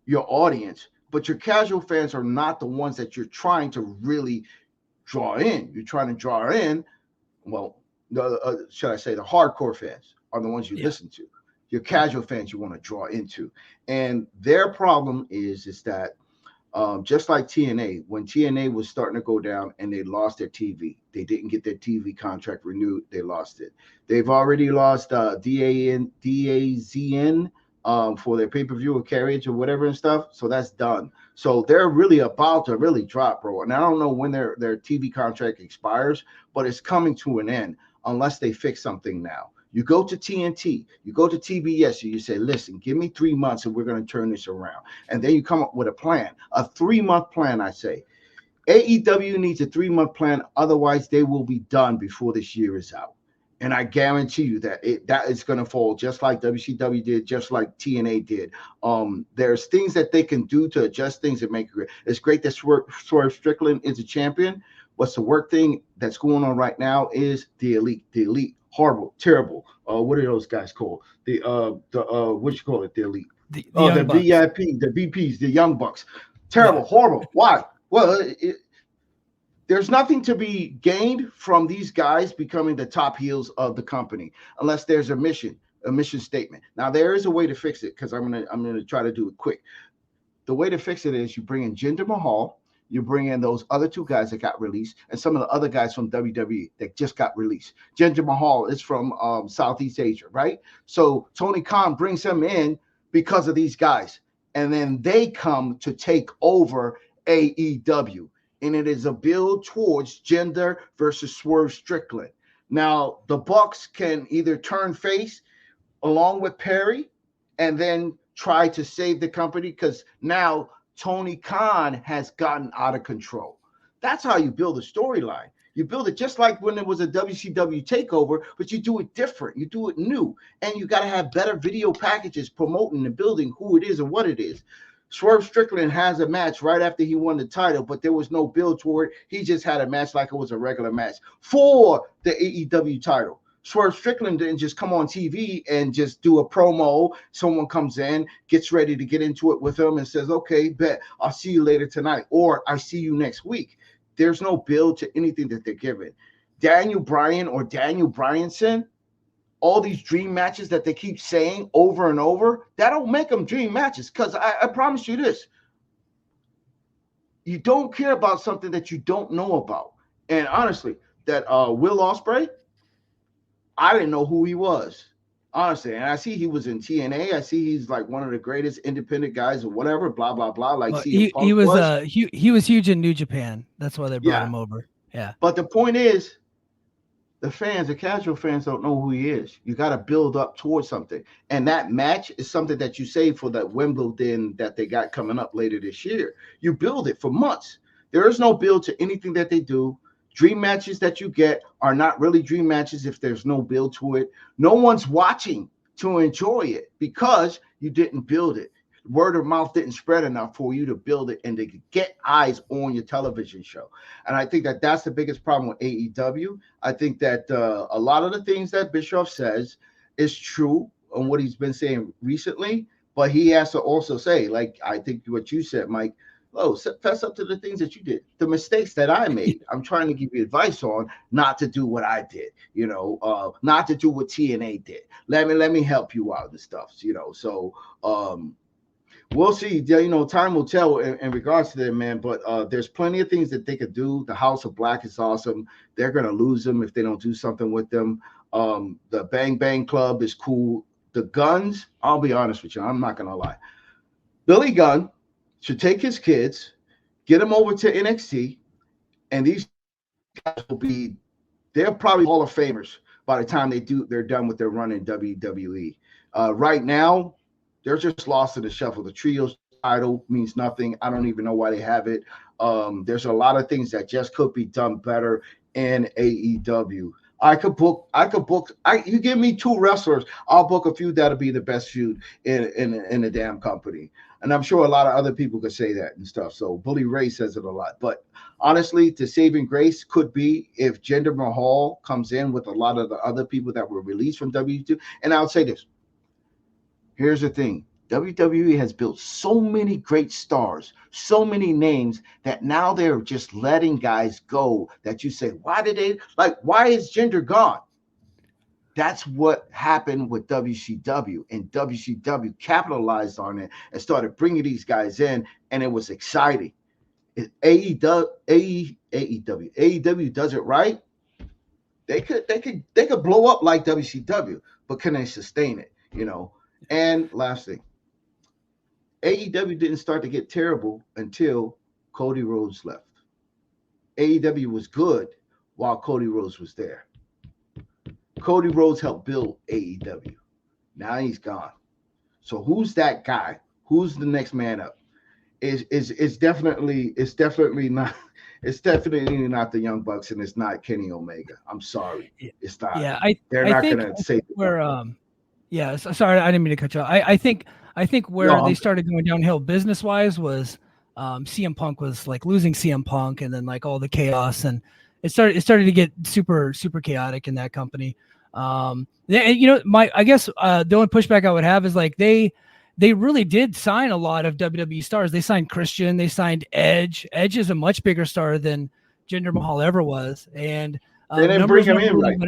your audience, but your casual fans are not the ones that you're trying to really draw in. You're trying to draw in, should I say the hardcore fans are the ones you listen to. Your casual fans you want to draw into. And their problem is that just like TNA, when TNA was starting to go down and they lost their TV, they didn't get their TV contract renewed. They lost it. They've already lost DAZN for their pay-per-view or carriage or whatever and stuff. So that's done. So they're really about to really drop, bro. And I don't know when their TV contract expires, but it's coming to an end unless they fix something now. You go to TNT, you go to TBS, and you say, listen, give me 3 months and we're going to turn this around. And then you come up with a plan, a 3-month plan, I say. AEW needs a 3-month plan. Otherwise, they will be done before this year is out. And I guarantee you that that is going to fall just like WCW did, just like TNA did. There's things that they can do to adjust things and make it great. It's great that Swerve Strickland is a champion. What's the work thing that's going on right now is the elite. Horrible, terrible. What are those guys called? What you call it? The elite. The VIP, the VPs, the Young Bucks. Terrible, horrible. Why? Well, there's nothing to be gained from these guys becoming the top heels of the company unless there's a mission statement. Now there is a way to fix it because I'm gonna try to do it quick. The way to fix it is you bring in Jinder Mahal. You bring in those other 2 guys that got released and some of the other guys from WWE that just got released. Jinder Mahal is from Southeast Asia, right? So Tony Khan brings him in because of these guys. And then they come to take over AEW. And it is a build towards Jinder versus Swerve Strickland. Now, the Bucks can either turn face along with Perry and then try to save the company because now Tony Khan has gotten out of control. That's how you build a storyline. You build it just like when it was a WCW takeover, but you do it different. You do it new. And you got to have better video packages promoting and building who it is and what it is. Swerve Strickland has a match right after he won the title, but there was no build toward it. He just had a match like it was a regular match for the AEW title. Swerve Strickland didn't just come on TV and just do a promo. Someone comes in, gets ready to get into it with him and says, okay, bet, I'll see you later tonight, or I see you next week. There's no build to anything that they're giving. Daniel Bryan or Daniel Bryanson, all these dream matches that they keep saying over and over, that don't make them dream matches because I promise you this. You don't care about something that you don't know about. And honestly, that Will Ospreay, I didn't know who he was. Honestly, and I see he was in TNA. I see he's like one of the greatest independent guys or whatever, blah blah blah, like Well, CM he Punk was was. he was huge in New Japan. That's why they brought Yeah, him over. Yeah. but the point is, the fans, the casual fans, don't know who he is. You got to build up towards something, and that match is something that you save for that Wimbledon that they got coming up later this year. You build it for months. There is no build to anything that they do. Dream matches that you get are not really dream matches if there's no build to it. No one's watching to enjoy it because you didn't build it. Word of mouth didn't spread enough for you to build it and to get eyes on your television show. And I think that that's the biggest problem with AEW. I think that a lot of the things that Bischoff says is true on what he's been saying recently, but he has to also say, like I think what you said, Mike, fess up to the things that you did, the mistakes that I made. I'm trying to give you advice on not to do what I did, not to do what TNA did. Let me help you out and stuff, So we'll see. Time will tell in regards to that, man. But there's plenty of things that they could do. The House of Black is awesome. They're gonna lose them if they don't do something with them. The Bang Bang Club is cool. The Guns, I'll be honest with you, I'm not gonna lie. Billy Gunn should take his kids, get them over to NXT, and these guys they're probably Hall of Famers by the time they're done with their run in WWE. Right now, they're just lost in the shuffle. The trios title means nothing. I don't even know why they have it. There's a lot of things that just could be done better in AEW. You give me 2 wrestlers, I'll book a feud that'll be the best feud in the damn company. And I'm sure a lot of other people could say that and stuff. So Bully Ray says it a lot. But honestly, the saving grace could be if Jinder Mahal comes in with a lot of the other people that were released from WWE. And I'll say this. Here's the thing. WWE has built so many great stars, so many names that now they're just letting guys go that you say, why is Jinder gone? That's what happened with WCW, and WCW capitalized on it and started bringing these guys in, and it was exciting. AEW does it right. They could blow up like WCW, but can they sustain it? And last thing, AEW didn't start to get terrible until Cody Rhodes left. AEW was good while Cody Rhodes was there. Cody Rhodes helped build AEW. Now he's gone. So who's that guy? Who's the next man up? It's definitely not the Young Bucks, and it's not Kenny Omega. I'm sorry. It's not. Yeah, they're not gonna say where yeah, sorry, I didn't mean to cut you off. I think where they started going downhill business wise was CM Punk was like losing CM Punk, and then like all the chaos, and it started to get super chaotic in that company. I guess the only pushback I would have is like they really did sign a lot of WWE stars. They signed Christian, they signed Edge. Edge is a much bigger star than Jinder Mahal ever was, and they didn't bring him in right.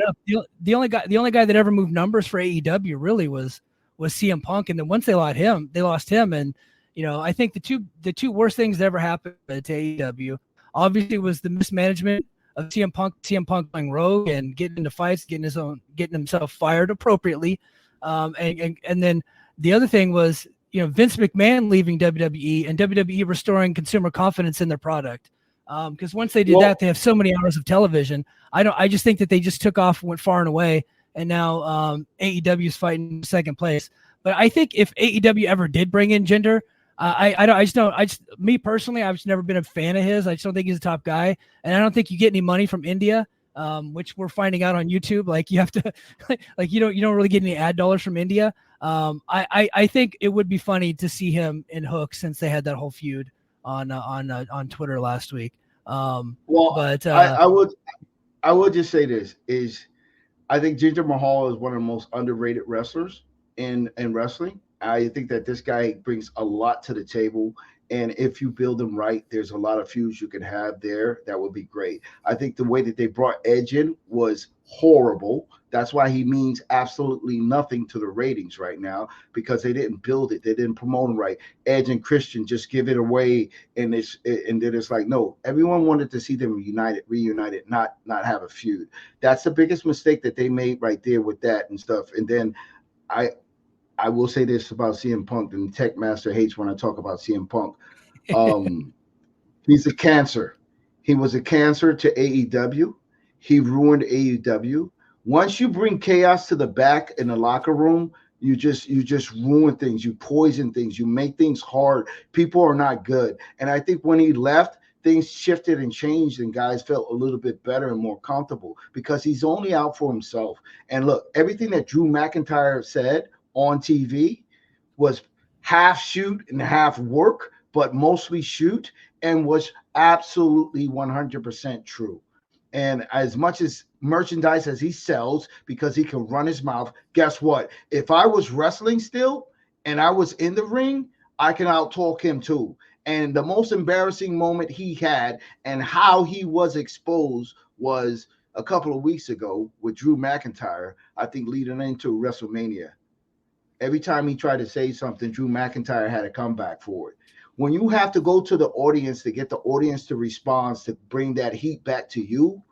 The only guy that ever moved numbers for AEW really was CM Punk, and then once they lost him, and I think the two worst things that ever happened to AEW obviously was the mismanagement of CM Punk going rogue and getting into fights, getting himself fired appropriately, and then the other thing was Vince McMahon leaving WWE and WWE restoring consumer confidence in their product. Because once they did that, they have so many hours of television. I just think that they just took off, went far and away, and now AEW is fighting second place. But I think if AEW ever did bring in Jinder, me personally, I've just never been a fan of his. I just don't think he's a top guy, and I don't think you get any money from India, which we're finding out on YouTube. Like you have to, like you don't really get any ad dollars from India. I think it would be funny to see him in Hook since they had that whole feud on Twitter last week. I would just say this is I think Jinder Mahal is one of the most underrated wrestlers in wrestling. I think that this guy brings a lot to the table, and if you build him right, there's a lot of feuds you can have there that would be great. I think the way that they brought Edge in was horrible. That's why he means absolutely nothing to the ratings right now, because they didn't build it, they didn't promote him right. Edge and Christian just give it away, and then it's like, no, everyone wanted to see them reunited, not have a feud. That's the biggest mistake that they made right there with that and stuff. And then I I will say this about CM Punk, and Tech Master hates when I talk about CM Punk. Um, he's a cancer. He was a cancer to AEW. He ruined AEW. Once you bring chaos to the back in the locker room, you just ruin things. You poison things. You make things hard. People are not good. And I think when he left, things shifted and changed, and guys felt a little bit better and more comfortable because he's only out for himself. And look, everything that Drew McIntyre said on TV was half shoot and half work, but mostly shoot, and was absolutely 100% true. And as much as merchandise as he sells because he can run his mouth, guess what? If I was wrestling still and I was in the ring, I can outtalk him too. And the most embarrassing moment he had and how he was exposed was a couple of weeks ago with Drew McIntyre, I think leading into WrestleMania. Every time he tried to say something, Drew McIntyre had a comeback for it. When you have to go to the audience to get the audience to respond, to bring that heat back to you,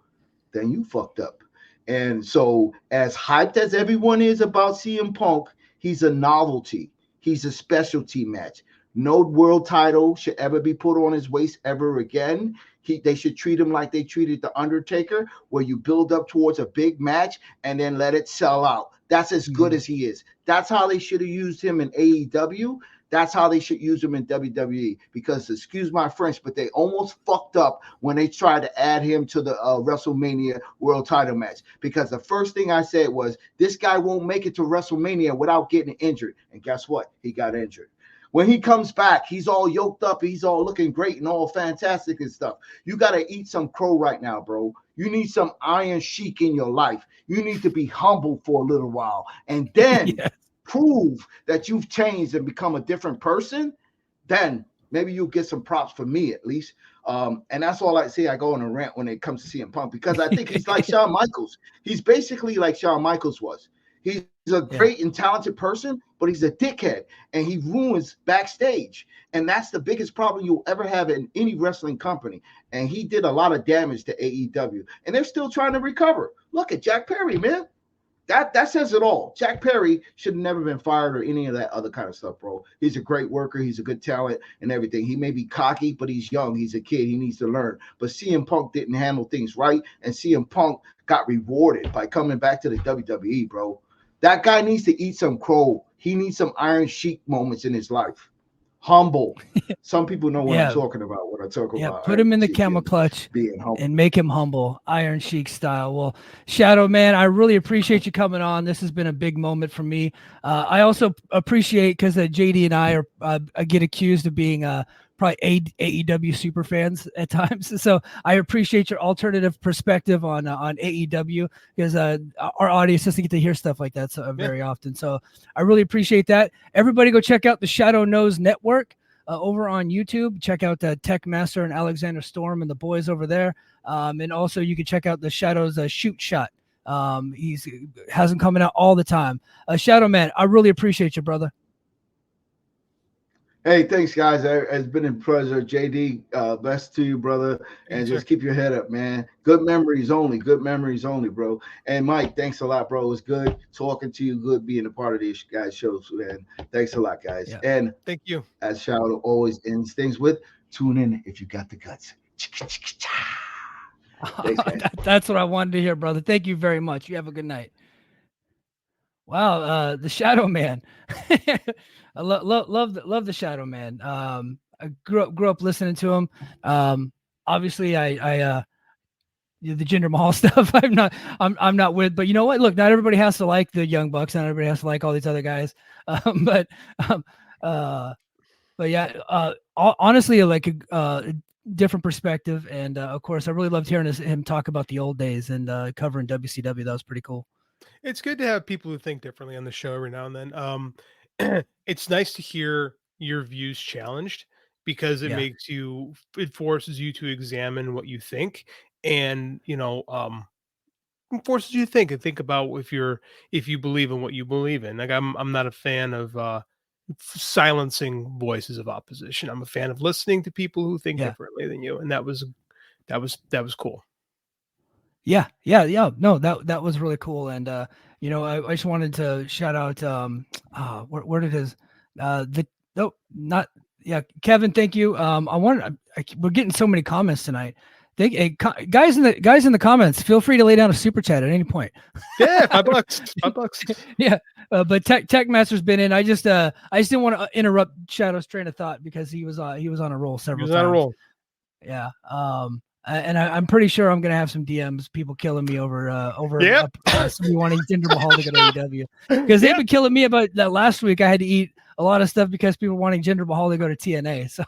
then you fucked up. And so, as hyped as everyone is about CM Punk, he's a novelty. He's a specialty match. No world title should ever be put on his waist ever again. They should treat him like they treated The Undertaker, where you build up towards a big match and then let it sell out. That's as good as he is. That's how they should have used him in AEW. That's how they should use him in WWE, because, excuse my French, but they almost fucked up when they tried to add him to the WrestleMania world title match, because the first thing I said was, this guy won't make it to WrestleMania without getting injured. And guess what? He got injured. When he comes back, he's all yoked up. He's all looking great and all fantastic and stuff. You got to eat some crow right now, bro. You need some Iron Sheik in your life. You need to be humble for a little while. And then prove that you've changed and become a different person. Then maybe you'll get some props from me at least. And that's all I say. I go on a rant when it comes to CM Punk, because I think he's like Shawn Michaels. He's basically like Shawn Michaels was. He's a great and talented person, but he's a dickhead, and he ruins backstage. And that's the biggest problem you'll ever have in any wrestling company. And he did a lot of damage to AEW, and they're still trying to recover. Look at Jack Perry, man. That says it all. Jack Perry should have never been fired or any of that other kind of stuff, bro. He's a great worker. He's a good talent and everything. He may be cocky, but he's young. He's a kid. He needs to learn. But CM Punk didn't handle things right, and CM Punk got rewarded by coming back to the WWE, bro. That guy needs to eat some crow. He needs some Iron Sheik moments in his life. Humble. Some people know what I'm talking about when I talk about. Put him in the camel clutch and make him humble, Iron Sheik style. Well, Shadow Man, I really appreciate you coming on. This has been a big moment for me. I also appreciate, because JD and I get accused of being probably AEW super fans at times. So I appreciate your alternative perspective on AEW, because our audience doesn't get to hear stuff like that very often. So I really appreciate that. Everybody go check out the Shadow Knows Network over on YouTube. Check out Tech Master and Alexander Storm and the boys over there. And also you can check out the Shadow's Shoot Shot. He's has them coming out all the time. Shadow Man, I really appreciate you, brother. Hey, thanks, guys. It's been a pleasure. JD, best to you, brother. And just keep your head up, man. Good memories only. Good memories only, bro. And Mike, thanks a lot, bro. It was good talking to you. Good being a part of these guys' shows, man. Thanks a lot, guys. Yeah. And thank you. As Shadow always ends things with, tune in if you got the guts. Thanks, guys. That's what I wanted to hear, brother. Thank you very much. You have a good night. Wow, the Shadow Man. I love the Shadow Man. I grew up listening to him. Obviously, I the Jinder Mahal stuff. I'm not with, but you know what? Look, not everybody has to like the Young Bucks. Not everybody has to like all these other guys. But yeah, honestly, like a different perspective. And of course, I really loved hearing him talk about the old days and covering WCW. That was pretty cool. It's good to have people who think differently on the show every now and then. It's nice to hear your views challenged, because it forces you to examine what you think. And, forces you to think and think about if you believe in what you believe in. Like I'm not a fan of silencing voices of opposition. I'm a fan of listening to people who think Yeah. differently than you, and that was cool. Yeah. No, that was really cool. And you know, I just wanted to shout out where did his not yeah, Kevin, thank you. We're getting so many comments tonight. Guys in the comments, feel free to lay down a super chat at any point. Yeah, $5. Yeah. But Tech Master's been in. I just didn't want to interrupt Shadow's train of thought because he was on a roll several times. On a roll. Yeah. And I'm pretty sure I'm gonna have some DMs, people killing me over somebody wanting Jinder Mahal to go to AEW because they've been killing me about that. Last week I had to eat a lot of stuff because people wanting Jinder Mahal to go to TNA. So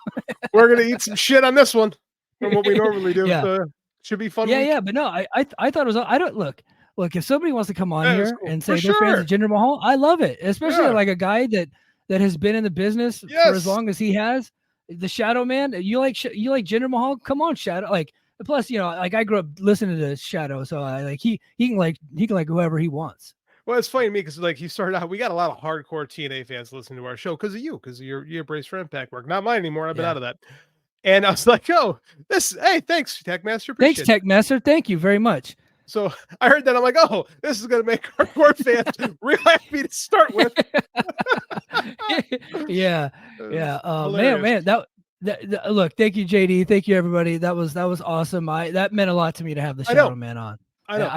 we're gonna eat some shit on this one from what we normally do. Yeah. So should be fun. Yeah, but no, I thought it was. I don't look. If somebody wants to come on here cool. and say they're fans of Jinder Mahal, I love it, especially like a guy that has been in the business for as long as he has. The Shadow Man, you like Jinder Mahal? Come on, Shadow. Like, plus, you know, like I grew up listening to Shadow, so I like he can like whoever he wants. Well, it's funny to me because like he started out, we got a lot of hardcore TNA fans listening to our show because of you, because you embrace for Impact work. Not mine anymore. I've been out of that. And I was like, oh, hey, thanks, Tech Master. Thanks, Tech Master. Thank you very much. So I heard that. I'm like, oh, this is going to make hardcore fans real happy to start with. Yeah. Man, that look, thank you, JD. Thank you, everybody. That was awesome. That meant a lot to me to have the Shadow Man on. I know.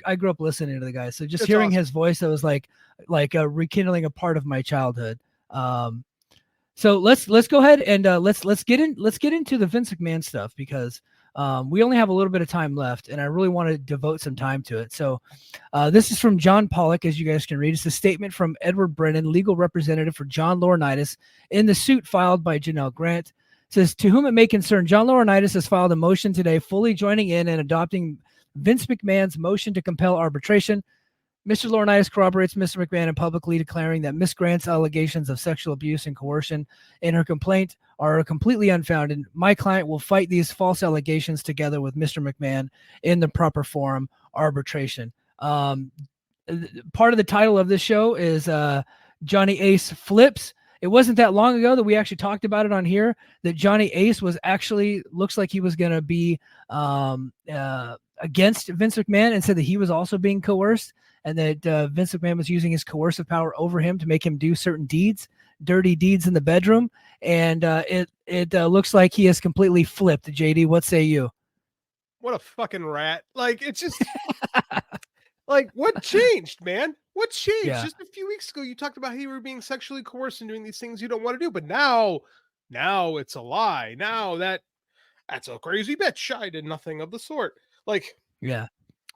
I grew up listening to the guy. So just hearing his voice, that was like rekindling a part of my childhood. So let's go ahead and let's get into the Vince McMahon stuff because we only have a little bit of time left, and I really want to devote some time to it. So this is from John Pollock, as you guys can read. It's a statement from Edward Brennan, legal representative for John Laurinaitis, in the suit filed by Janelle Grant. It says, to whom it may concern, John Laurinaitis has filed a motion today fully joining in and adopting Vince McMahon's motion to compel arbitration. Mr. Laurinaitis corroborates Mr. McMahon in publicly declaring that Ms. Grant's allegations of sexual abuse and coercion in her complaint are completely unfounded. My client will fight these false allegations together with Mr. McMahon in the proper forum, arbitration. Part of the title of this show is Johnny Ace Flips. It wasn't that long ago that we actually talked about it on here, that Johnny Ace was actually, looks like he was going to be against Vince McMahon and said that he was also being coerced, and that Vince McMahon was using his coercive power over him to make him do certain deeds, dirty deeds in the bedroom. And it looks like he has completely flipped. JD, what say you? What a fucking rat. Like, it's just like, what changed, man? What changed? Yeah. Just a few weeks ago, you talked about how you were being sexually coerced and doing these things you don't want to do. But now it's a lie. Now that's a crazy bitch. I did nothing of the sort. Like, yeah,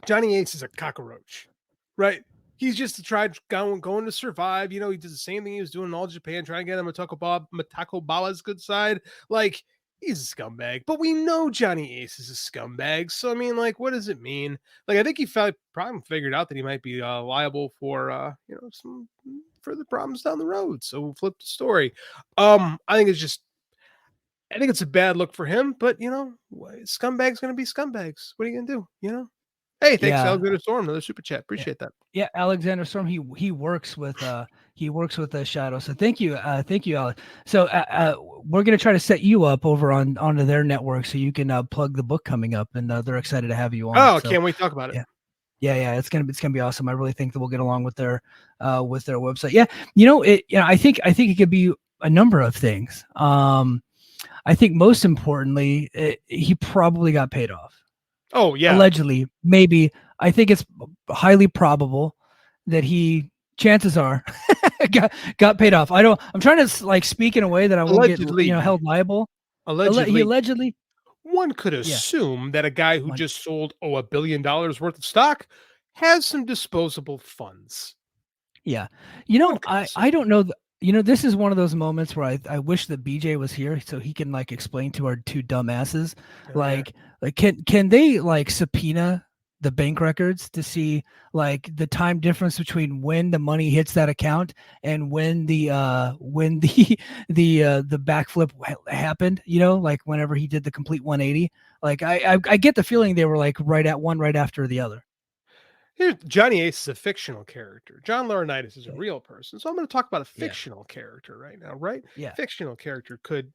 Johnny Ace is a cockroach, right? He's just tried going to survive. You know, he did the same thing he was doing in All Japan, trying to get him Matako Bawa's good side. Like, he's a scumbag. But we know Johnny Ace is a scumbag. So, I mean, like, what does it mean? Like, I think he probably figured out that he might be liable for, some further problems down the road. So we'll flip the story. I think it's a bad look for him, but, scumbags going to be scumbags. What are you going to do, Hey, thanks, Alexander Storm, another super chat. Appreciate that. Yeah, Alexander Storm. He works with the Shadow. So thank you, Alex. So we're gonna try to set you up over onto their network so you can plug the book coming up, and they're excited to have you on. Oh, can't wait to talk about it. Yeah, it's gonna be awesome. I really think that we'll get along with their website. Yeah, I think it could be a number of things. I think most importantly, he probably got paid off. Oh yeah. Allegedly, maybe. I think it's highly probable that chances are got paid off. I'm trying to speak in a way that I won't get held liable. Allegedly. One could assume that a guy who just sold $1 billion worth of stock has some disposable funds. Yeah. I don't know. This is one of those moments where I wish that BJ was here so he can explain to our two dumbasses, can they subpoena the bank records to see the time difference between when the money hits that account and when the backflip happened, whenever he did the complete 180. I get the feeling they were right after the other. Here's Johnny Ace is a fictional character. John Laurinaitis is a real person. So I'm going to talk about a Yeah. fictional character right now, right? Yeah. Fictional character could,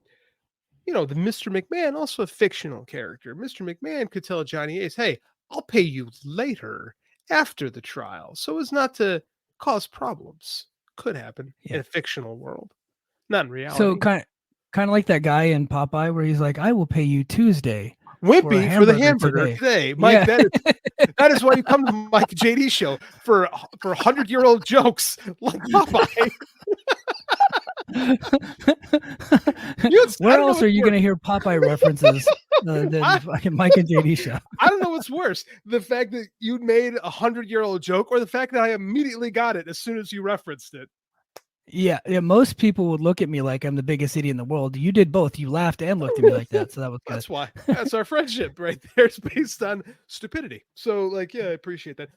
the Mr. McMahon, also a fictional character. Mr. McMahon could tell Johnny Ace, hey, I'll pay you later after the trial so as not to cause problems. Could happen in a fictional world, not in reality. So kind of like that guy in Popeye where he's like, I will pay you Tuesday. Wimpy for the hamburger today. Mike, that is why you come to Mike JD show for 100-year-old jokes like Popeye. Where else are you going to hear Popeye references than fucking Mike and JD show? I don't know what's worse, the fact that you made a 100-year-old joke or the fact that I immediately got it as soon as you referenced it. Yeah, most people would look at me like I'm the biggest idiot in the world. You did both. You laughed and looked at me like that. So that was good. That's why. That's our friendship right there. It's based on stupidity. So, like, yeah, I appreciate that.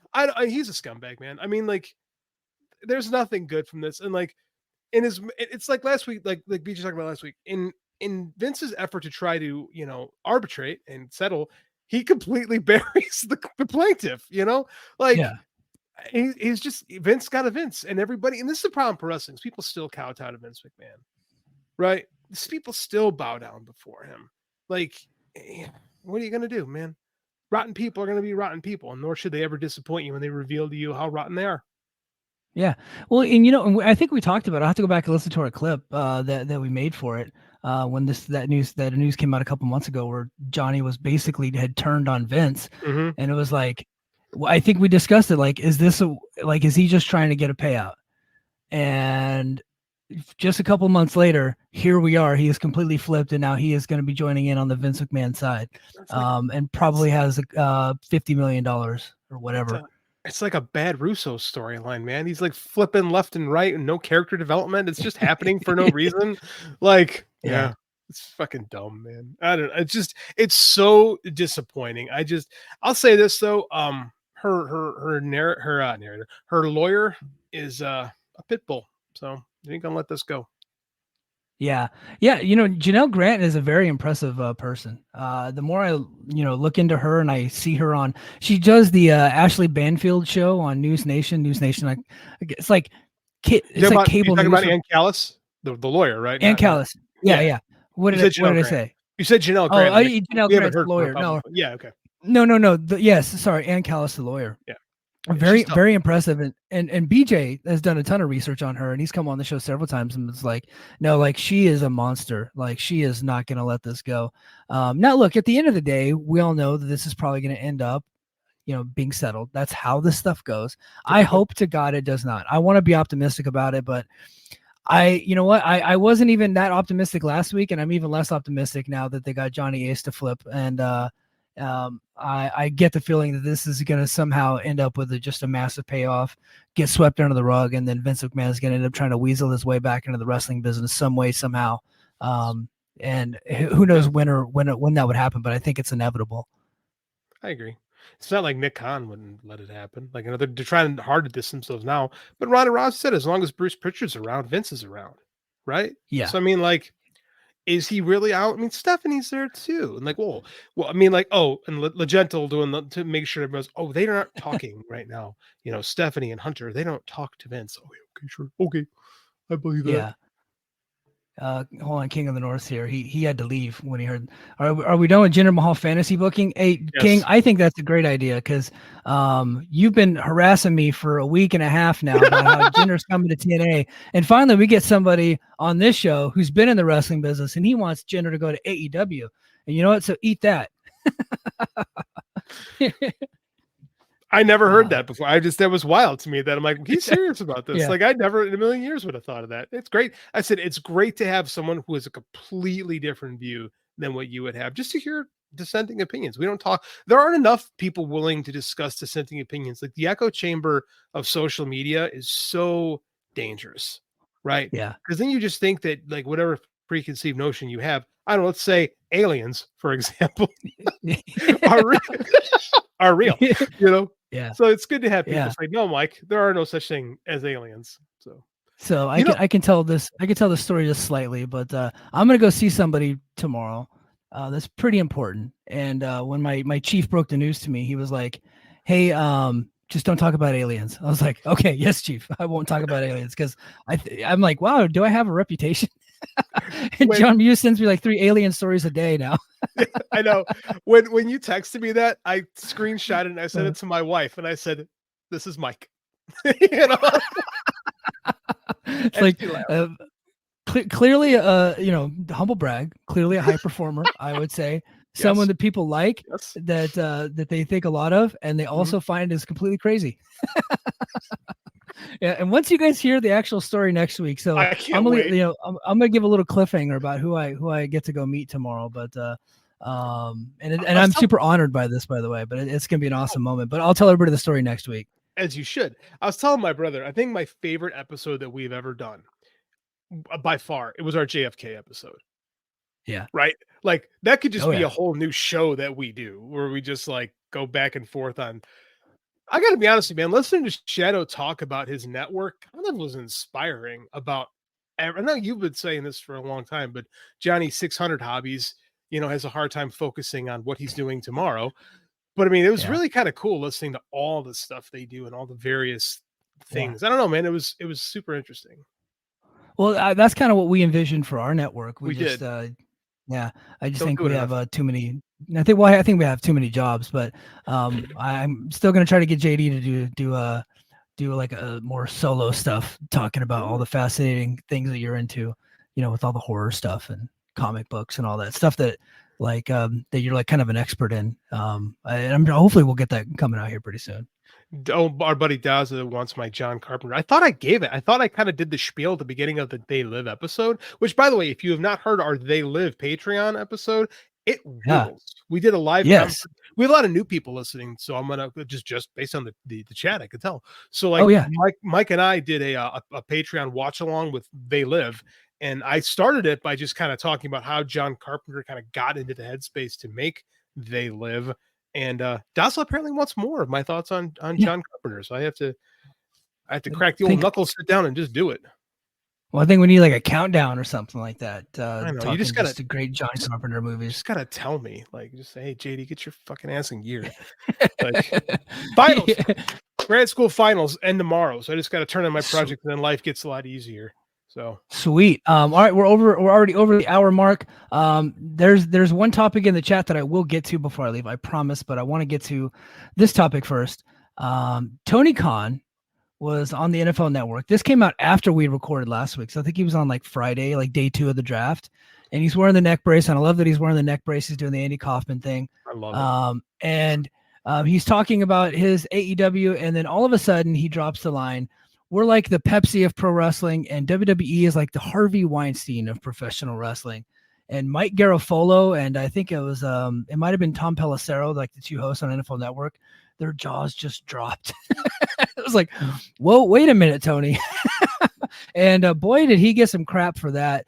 He's a scumbag, man. I mean, like, there's nothing good from this. And, like, it's like last week, like BJ talked about last week, in Vince's effort to try to, arbitrate and settle, he completely buries the plaintiff, like, yeah. He's just Vince got a Vince, and everybody, and this is the problem for wrestling. People still kowtow to Vince McMahon, right? These people still bow down before him. Like, what are you gonna do, man? Rotten people are gonna be rotten people, and nor should they ever disappoint you when they reveal to you how rotten they are. Yeah, well, and I think we talked about it. I have to go back and listen to our clip that we made for it when that news came out a couple months ago, where Johnny was basically had turned on Vince, and it was like. I think we discussed it. Like, is he just trying to get a payout? And just a couple months later, here we are. He is completely flipped, and now he is going to be joining in on the Vince McMahon side, and probably has $50 million or whatever. It's like a bad Russo storyline, man. He's like flipping left and right, and no character development. It's just happening for no reason. Like, yeah. It's fucking dumb, man. I don't know. It's so disappointing. I'll say this though. Her narrator, her lawyer is a pit bull, so you ain't gonna let this go. Yeah. Janelle Grant is a very impressive person. The more I look into her and I see her she does the Ashley Banfield show on News Nation. It's like cable news. You're talking about Ann Callis, the lawyer, right? Ann Callis. Yeah. What did I say? You said Janelle Grant. Janelle Grant's the lawyer. No. Yeah. Okay. No. Yes, sorry, Ann Callis, the lawyer. Yeah. Very, very impressive. And BJ has done a ton of research on her, and he's come on the show several times and it's like, no, like she is a monster. Like she is not going to let this go. Now look, at the end of the day, we all know that this is probably going to end up, being settled. That's how this stuff goes. I hope to God it does not. I want to be optimistic about it, but I wasn't even that optimistic last week, and I'm even less optimistic now that they got Johnny Ace to flip. And I get the feeling that this is going to somehow end up with just a massive payoff, get swept under the rug, and then Vince McMahon is going to end up trying to weasel his way back into the wrestling business some way, somehow. And who knows when that would happen, but I think it's inevitable. I agree. It's not like Nick Khan wouldn't let it happen. Like, they're trying hard to distance themselves now. But Ronda Rousey said, as long as Bruce Pritchard's around, Vince is around, right? Yeah. So I mean, like, is he really out? I mean, Stephanie's there too, and like, well, I mean, like, and Legento doing to make sure everyone's, they're not talking right now. Stephanie and Hunter, they don't talk to Vince. Oh, okay, sure, okay, I believe that. Yeah. Hold on, King of the North here. He had to leave when he heard. Are we done with Jinder Mahal fantasy booking? Hey, yes. King, I think that's a great idea because you've been harassing me for a week and a half now about how Jinder's coming to TNA, and finally we get somebody on this show who's been in the wrestling business and he wants Jinder to go to AEW. And you know what? So eat that. I never heard that before. That was wild to me that I'm like, he's serious about this. Yeah. Like, I never in a million years would have thought of that. It's great. I said, it's great to have someone who has a completely different view than what you would have, just to hear dissenting opinions. We don't talk. There aren't enough people willing to discuss dissenting opinions. Like, the echo chamber of social media is so dangerous, right? Yeah. Because then you just think that, like, whatever preconceived notion you have, I don't know, let's say aliens, for example, are real, Yeah. So it's good to have people say, no, Mike, there are no such thing as aliens. So I can tell this story just slightly, but I'm going to go see somebody tomorrow. That's pretty important. And when my chief broke the news to me, he was like, hey, just don't talk about aliens. I was like, okay, yes, Chief, I won't talk about aliens because I'm like, wow, do I have a reputation? And John Muse sends me like 3 alien stories a day now. I know. When you texted me that, I screenshot it and I sent it to my wife, and I said, "This is Mike." You know? It's like clearly, humble brag. Clearly a high performer, I would say. Someone that people like, that they think a lot of, and they also find is completely crazy. Yeah, and once you guys hear the actual story next week, so I'm gonna give a little cliffhanger about who I get to go meet tomorrow. But I'm super honored by this, by the way. But it's gonna be an awesome moment. But I'll tell everybody the story next week. As you should. I was telling my brother, I think my favorite episode that we've ever done, by far, it was our JFK episode. Yeah. Right? Like, that could just be a whole new show that we do, where we just like go back and forth on. I got to be honest with you, man, listening to Shadow talk about his network kind of was inspiring about, I know you've been saying this for a long time, but Johnny's 600 hobbies, has a hard time focusing on what he's doing tomorrow. But I mean, it was really kind of cool listening to all the stuff they do and all the various things. I don't know, man. It was super interesting. Well, that's kind of what we envisioned for our network. We just did. I just think we have too many. I think we have too many jobs, but I'm still going to try to get JD to do like a more solo stuff, talking about all the fascinating things that you're into, with all the horror stuff and comic books and all that stuff that that you're like kind of an expert in. And hopefully we'll get that coming out here pretty soon. Oh, our buddy Daza wants my John Carpenter. I thought I gave it. I thought I kind of did the spiel at the beginning of the They Live episode, which, by the way, if you have not heard our They Live Patreon episode, it rules. We did a live. Yes. We have a lot of new people listening, so I'm gonna just based on the chat, I could tell. So Mike and I did a Patreon watch along with They Live, and I started it by just kind of talking about how John Carpenter kind of got into the headspace to make They Live. And Dazzle apparently wants more of my thoughts on John Carpenter, so I have to crack the old knuckles, sit down, and just do it. Well, I think we need like a countdown or something like that. I know, you just gotta the great John Carpenter movies. You just gotta tell me, like, just say, "Hey, JD, get your fucking ass in gear." Like, finals, grad school finals end tomorrow, so I just gotta turn on my project, and then life gets a lot easier. So sweet. All right, we're already over the hour mark. There's one topic in the chat that I will get to before I leave, I promise, but I want to get to this topic first. Tony Khan was on the NFL Network. This came out after we recorded last week, so I think he was on like Friday, like day 2 of the draft, and he's wearing the neck brace, and I love that he's wearing the neck brace. He's doing the Andy Kaufman thing. I love it. And he's talking about his AEW, and then all of a sudden he drops the line, "We're like the Pepsi of pro wrestling, and WWE is like the Harvey Weinstein of professional wrestling." And Mike Garofolo, and I think it was it might have been Tom Pelissero, like the 2 hosts on NFL Network, their jaws just dropped. It was like, whoa, wait a minute, Tony. And boy, did he get some crap for that.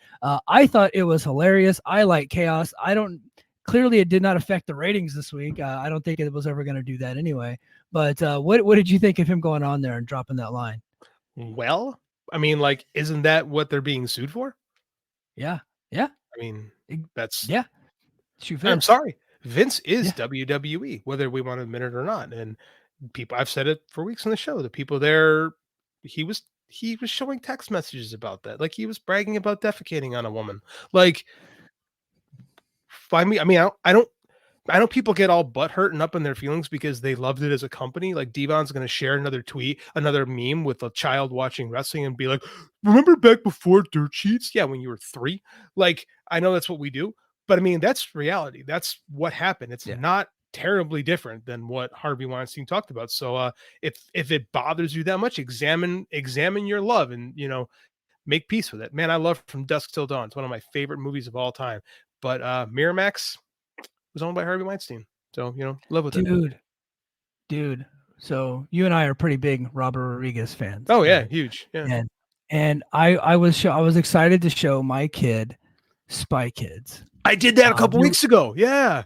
I thought it was hilarious. I like chaos. Clearly it did not affect the ratings this week. I don't think it was ever going to do that anyway. But what did you think of him going on there and dropping that line? Well, I mean, like, isn't that what they're being sued for? Yeah. I mean, that's I'm sorry. Vince is WWE, whether we want to admit it or not. And people, I've said it for weeks on the show, the people there, he was showing text messages about that. Like, he was bragging about defecating on a woman. Like, I know people get all butthurt and up in their feelings because they loved it as a company. Like, Devon's going to share another tweet, another meme with a child watching wrestling and be like, "Remember back before dirt sheets? Yeah, when you were 3. Like, I know that's what we do, but I mean, that's reality. That's what happened. It's not terribly different than what Harvey Weinstein talked about. So if it bothers you that much, examine your love and, make peace with it. Man, I love From Dusk Till Dawn. It's one of my favorite movies of all time. But Miramax was owned by Harvey Weinstein. So, live with it. Dude. So you and I are pretty big Robert Rodriguez fans. Oh yeah. Huge. Yeah. And I was excited to show my kid Spy Kids. I did that a couple weeks ago. Yeah.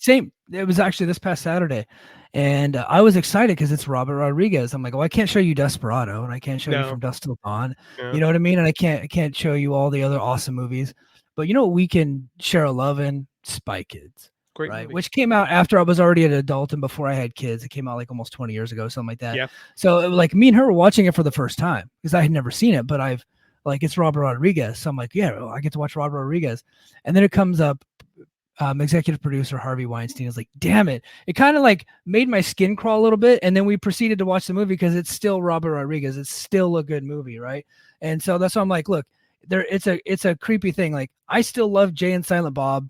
Same. It was actually this past Saturday. And I was excited because it's Robert Rodriguez. I'm like, I can't show you Desperado, and I can't show you From Dusk Till Dawn. Yeah. You know what I mean? And I can't show you all the other awesome movies. But you know what we can share a love in? Spy Kids. Great right? movie. Which came out after I was already an adult and before I had kids. It came out like almost 20 years ago, something like that. Yeah. So like me and her were watching it for the first time because I had never seen it, but I've like, it's Robert Rodriguez. So I'm like, yeah, well, I get to watch Robert Rodriguez. And then it comes up, executive producer Harvey Weinstein is like, damn it. It kind of like made my skin crawl a little bit. And then we proceeded to watch the movie because it's still Robert Rodriguez. It's still a good movie, right? And so that's why I'm like, look, it's a creepy thing. Like I still love Jay and Silent Bob.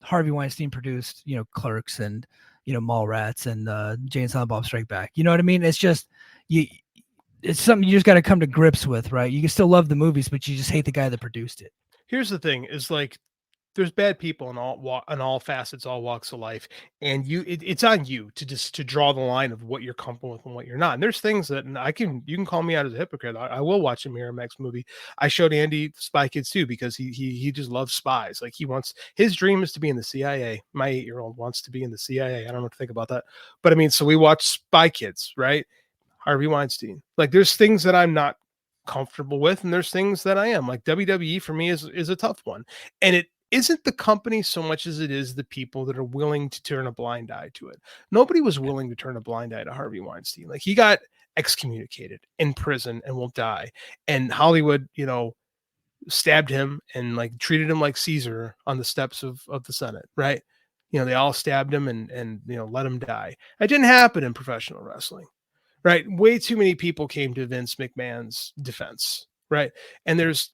Harvey Weinstein produced, Clerks and, Mallrats and Jay and Silent Bob Strike Back. You know what I mean? It's just it's something you just got to come to grips with, right? You can still love the movies, but you just hate the guy that produced it. Here's the thing: is like there's bad people in all facets, all walks of life, and it's on you to draw the line of what you're comfortable with and what you're not. And there's things that you can call me out as a hypocrite. I will watch a Miramax movie. I showed Andy Spy Kids 2 because he just loves spies. Like his dream is to be in the CIA. My 8-year-old wants to be in the CIA. I don't know what to think about that, but I mean, so we watch Spy Kids, right? Harvey Weinstein. Like there's things that I'm not comfortable with, and there's things that I am. Like WWE for me is a tough one, and it isn't the company so much as it is the people that are willing to turn a blind eye to it. Nobody was willing to turn a blind eye to Harvey Weinstein. Like he got excommunicated in prison and will die. And Hollywood, stabbed him and like treated him like Caesar on the steps of the Senate, right? They all stabbed him and let him die. It didn't happen in professional wrestling, right? Way too many people came to Vince McMahon's defense, right? And there's,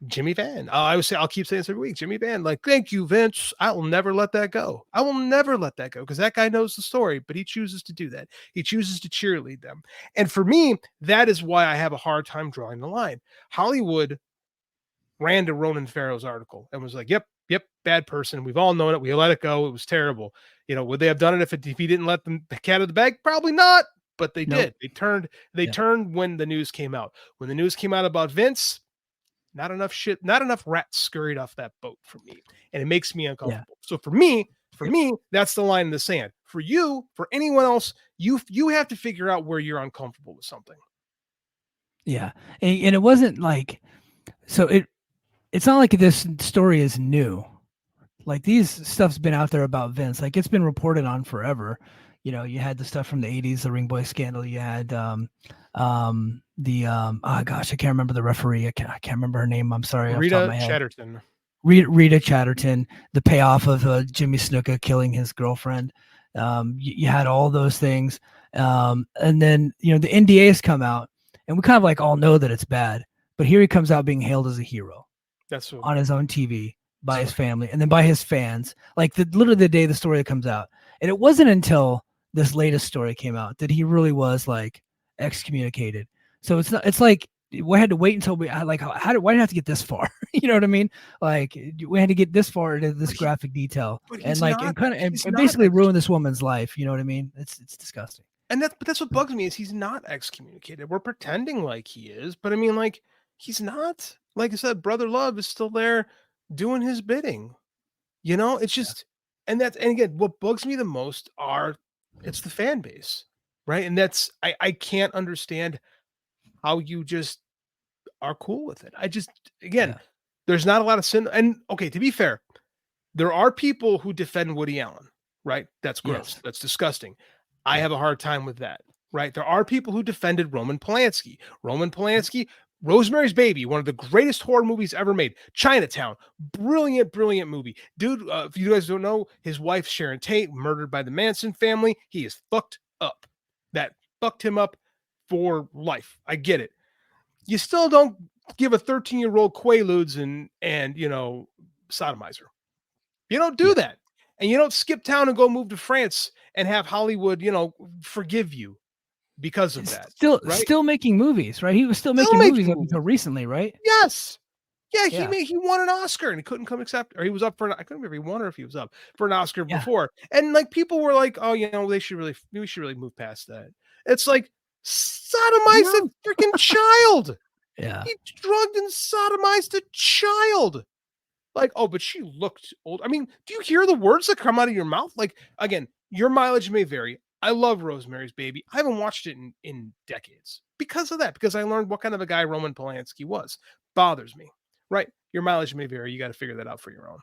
Jimmy Van. I'll keep saying this every week. Jimmy Van, like, thank you, Vince. I will never let that go. I will never let that go because that guy knows the story, but he chooses to do that. He chooses to cheerlead them. And for me, that is why I have a hard time drawing the line. Hollywood ran to Ronan Farrow's article and was like, yep, bad person. We've all known it. We let it go. It was terrible. Would they have done it if he didn't let the cat out of the bag? Probably not, but they did. They turned when the news came out. When the news came out about Vince, not enough rats scurried off that boat for me. And it makes me uncomfortable. Yeah. So for me, that's the line in the sand. For you, for anyone else, you have to figure out where you're uncomfortable with something. Yeah. And it wasn't like, so it's not like this story is new. Like these stuff's been out there about Vince. Like it's been reported on forever. You had the stuff from the 80s, the Ring Boy scandal. You had oh gosh, I can't remember the referee. I can't remember her name. I'm sorry. Rita Chatterton. Rita Chatterton, the payoff of Jimmy Snuka killing his girlfriend. You had all those things. And then, the NDAs come out and we kind of like all know that it's bad, but here he comes out being hailed as a hero. That's on his own TV by his family and then by his fans, like literally the day the story comes out. And it wasn't until this latest story came out that he really was like excommunicated. So it's like we had to wait until why did I have to get this far? You know what I mean? Like we had to get this far into this graphic detail and basically ruin this woman's life. You know what I mean? It's disgusting. And that's what bugs me is he's not excommunicated. We're pretending like he is, but I mean, like he's not. Like I said, Brother Love is still there doing his bidding. It's just, and again, what bugs me the most it's the fan base, right? And that's, I can't understand how you just are cool with it. There's not a lot of sin. And okay, to be fair, there are people who defend Woody Allen, right? That's gross. Yes. That's disgusting. I have a hard time with that, right? There are people who defended Roman Polanski. Rosemary's Baby, one of the greatest horror movies ever made. Chinatown, brilliant movie. Dude, if you guys don't know, his wife, Sharon Tate, murdered by the Manson family. He is fucked up. That fucked him up for life. I get it. You still don't give a 13-year-old Quaaludes and sodomize her. You don't do that. And you don't skip town and go move to France and have Hollywood, forgive you. Because of that, still making movies, right? He was still making movies up until recently, right? Yes, yeah. He won an Oscar and he couldn't come accept, or he was up for. I couldn't remember if he won or if he was up for an Oscar before. And like people were like, "Oh, we should really move past that." It's like sodomize a freaking child. Yeah, he drugged and sodomized a child. Like, oh, but she looked old. I mean, do you hear the words that come out of your mouth? Like, again, your mileage may vary. I love Rosemary's Baby. I haven't watched it in decades because of that, because I learned what kind of a guy Roman Polanski was. Bothers me, right? Your mileage may vary. You got to figure that out for your own.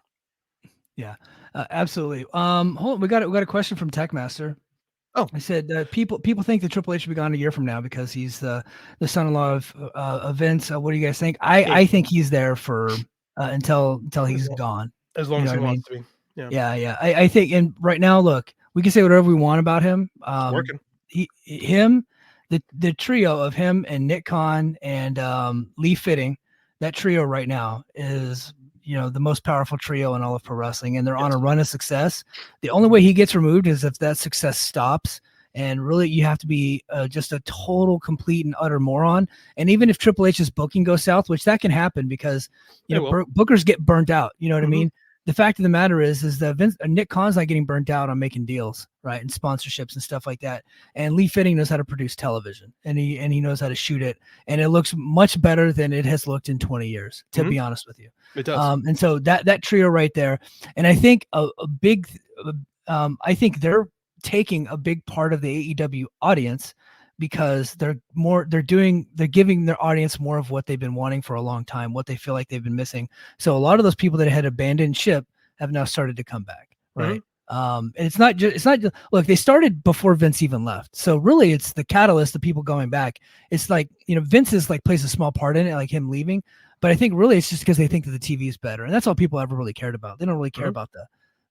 Yeah, absolutely. Hold on, we got a question from Techmaster. Oh. I said people think that Triple H will be gone a year from now because he's the son-in-law of Vince. What do you guys think? I think he's there for until he's gone. As long You as know he what I mean? wants to be. Yeah. I think, and right now, look, we can say whatever we want about him. It's working. The trio of him and Nick Khan and Lee Fitting, that trio right now is, the most powerful trio in all of pro wrestling, and they're on a run of success. The only way he gets removed is if that success stops. And really, you have to be just a total, complete, and utter moron. And even if Triple H's booking goes south, which that can happen because bookers get burnt out. You know what I mean? The fact of the matter is that Nick Khan's not getting burnt out on making deals, right, and sponsorships and stuff like that. And Lee Fitting knows how to produce television, and he knows how to shoot it, and it looks much better than it has looked in 20 years. To be honest with you, it does. And so that trio right there, and I think I think they're taking a big part of the AEW audience because they're giving their audience more of what they've been wanting for a long time, what they feel like they've been missing. So a lot of those people that had abandoned ship have now started to come back. Right. And it's not just look, they started before Vince even left. So really it's the catalyst of people going back. It's like, Vince is like plays a small part in it, like him leaving. But I think really it's just because they think that the TV is better. And that's all people ever really cared about. They don't really care about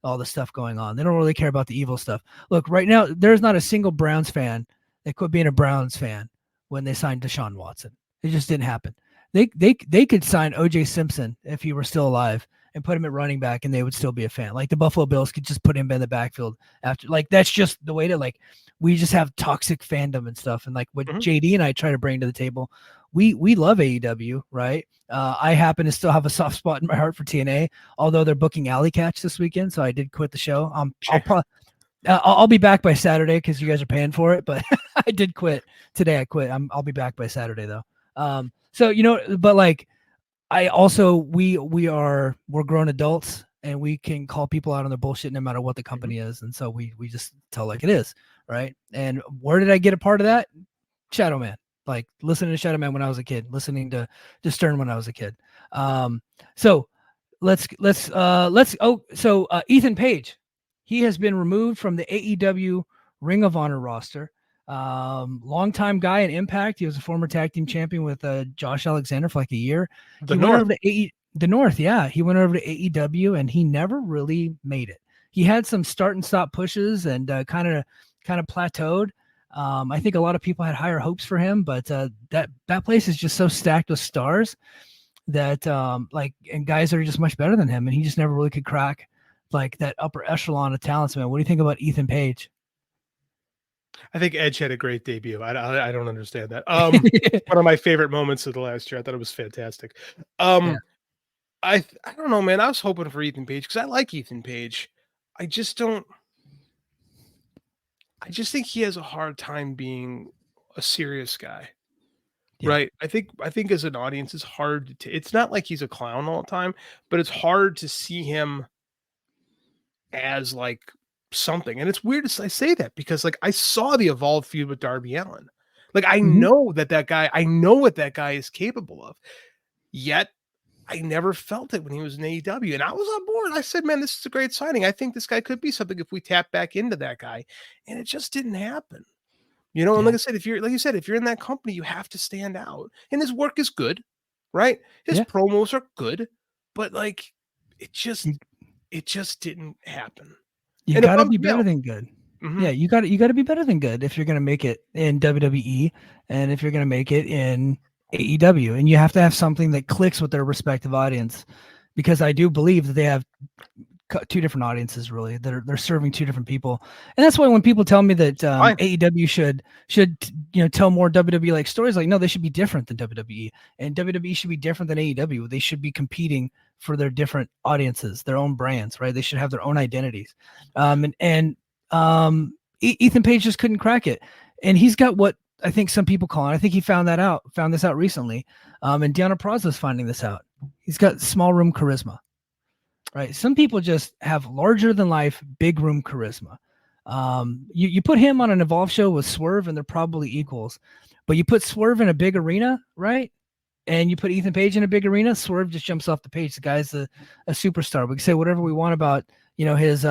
all the stuff going on. They don't really care about the evil stuff. Look, right now, there's not a single Browns fan that quit being a Browns fan when they signed Deshaun Watson. It just didn't happen. They could sign O.J. Simpson if he were still alive and put him at running back, and they would still be a fan. Like the Buffalo Bills could just put him in the backfield after. Like that's just the way to we just have toxic fandom and stuff. And like what JD and I try to bring to the table, we love AEW, right? I happen to still have a soft spot in my heart for TNA, although they're booking Alley Catch this weekend, so I did quit the show. I'll be back by Saturday because you guys are paying for it, but I did quit today. I quit. I'll be back by Saturday though. So but like I also we're grown adults and we can call people out on their bullshit no matter what the company is, and so we just tell like it is, right? And where did I get a part of that? Shadoweman. Like listening to Shadoweman when I was a kid, listening to Stern when I was a kid. So Ethan Page, he has been removed from the AEW Ring of Honor roster. Longtime guy in Impact. He was a former tag team champion with Josh Alexander for like a year. He went over to the North. Yeah. He went over to AEW and he never really made it. He had some start and stop pushes and kind of plateaued. I think a lot of people had higher hopes for him, but that place is just so stacked with stars that and guys that are just much better than him, and he just never really could crack like that upper echelon of talents. Man, what do you think about Ethan Page? I think Edge had a great debut. I don't understand that. One of my favorite moments of the last year. I thought it was fantastic. I don't know, man. I was hoping for Ethan Page because I like Ethan Page. I just think he has a hard time being a serious guy. Yeah. Right. I think as an audience, it's hard to, it's not like he's a clown all the time, but it's hard to see him as like something. And it's weird I say that because like I saw the Evolve feud with Darby Allin. Like I know I know what that guy is capable of. Yet I never felt it when he was in AEW, and I was on board. I said, man, this is a great signing. I think this guy could be something if we tap back into that guy. And it just didn't happen. And like I said, if you're in that company, you have to stand out. And his work is good, right? His promos are good, but like it just didn't happen. You got to be better than good. Yeah, you got to be better than good if you're going to make it in WWE and if you're going to make it in AEW, and you have to have something that clicks with their respective audience, because I do believe that they have two different audiences. Really, they're serving two different people, and that's why when people tell me that AEW should tell more WWE like stories, like no, they should be different than WWE, and WWE should be different than AEW. They should be competing for their different audiences, their own brands, right? They should have their own identities. Ethan Page just couldn't crack it, and he's got what I think some people call it. I think he found this out recently. And Deanna Praza's finding this out. He's got small room charisma, right? Some people just have larger than life, big room charisma. You put him on an Evolve show with Swerve and they're probably equals, but you put Swerve in a big arena, right? and you put Ethan Page in a big arena, Swerve just jumps off the page. The guy's a superstar. We can say whatever we want about, his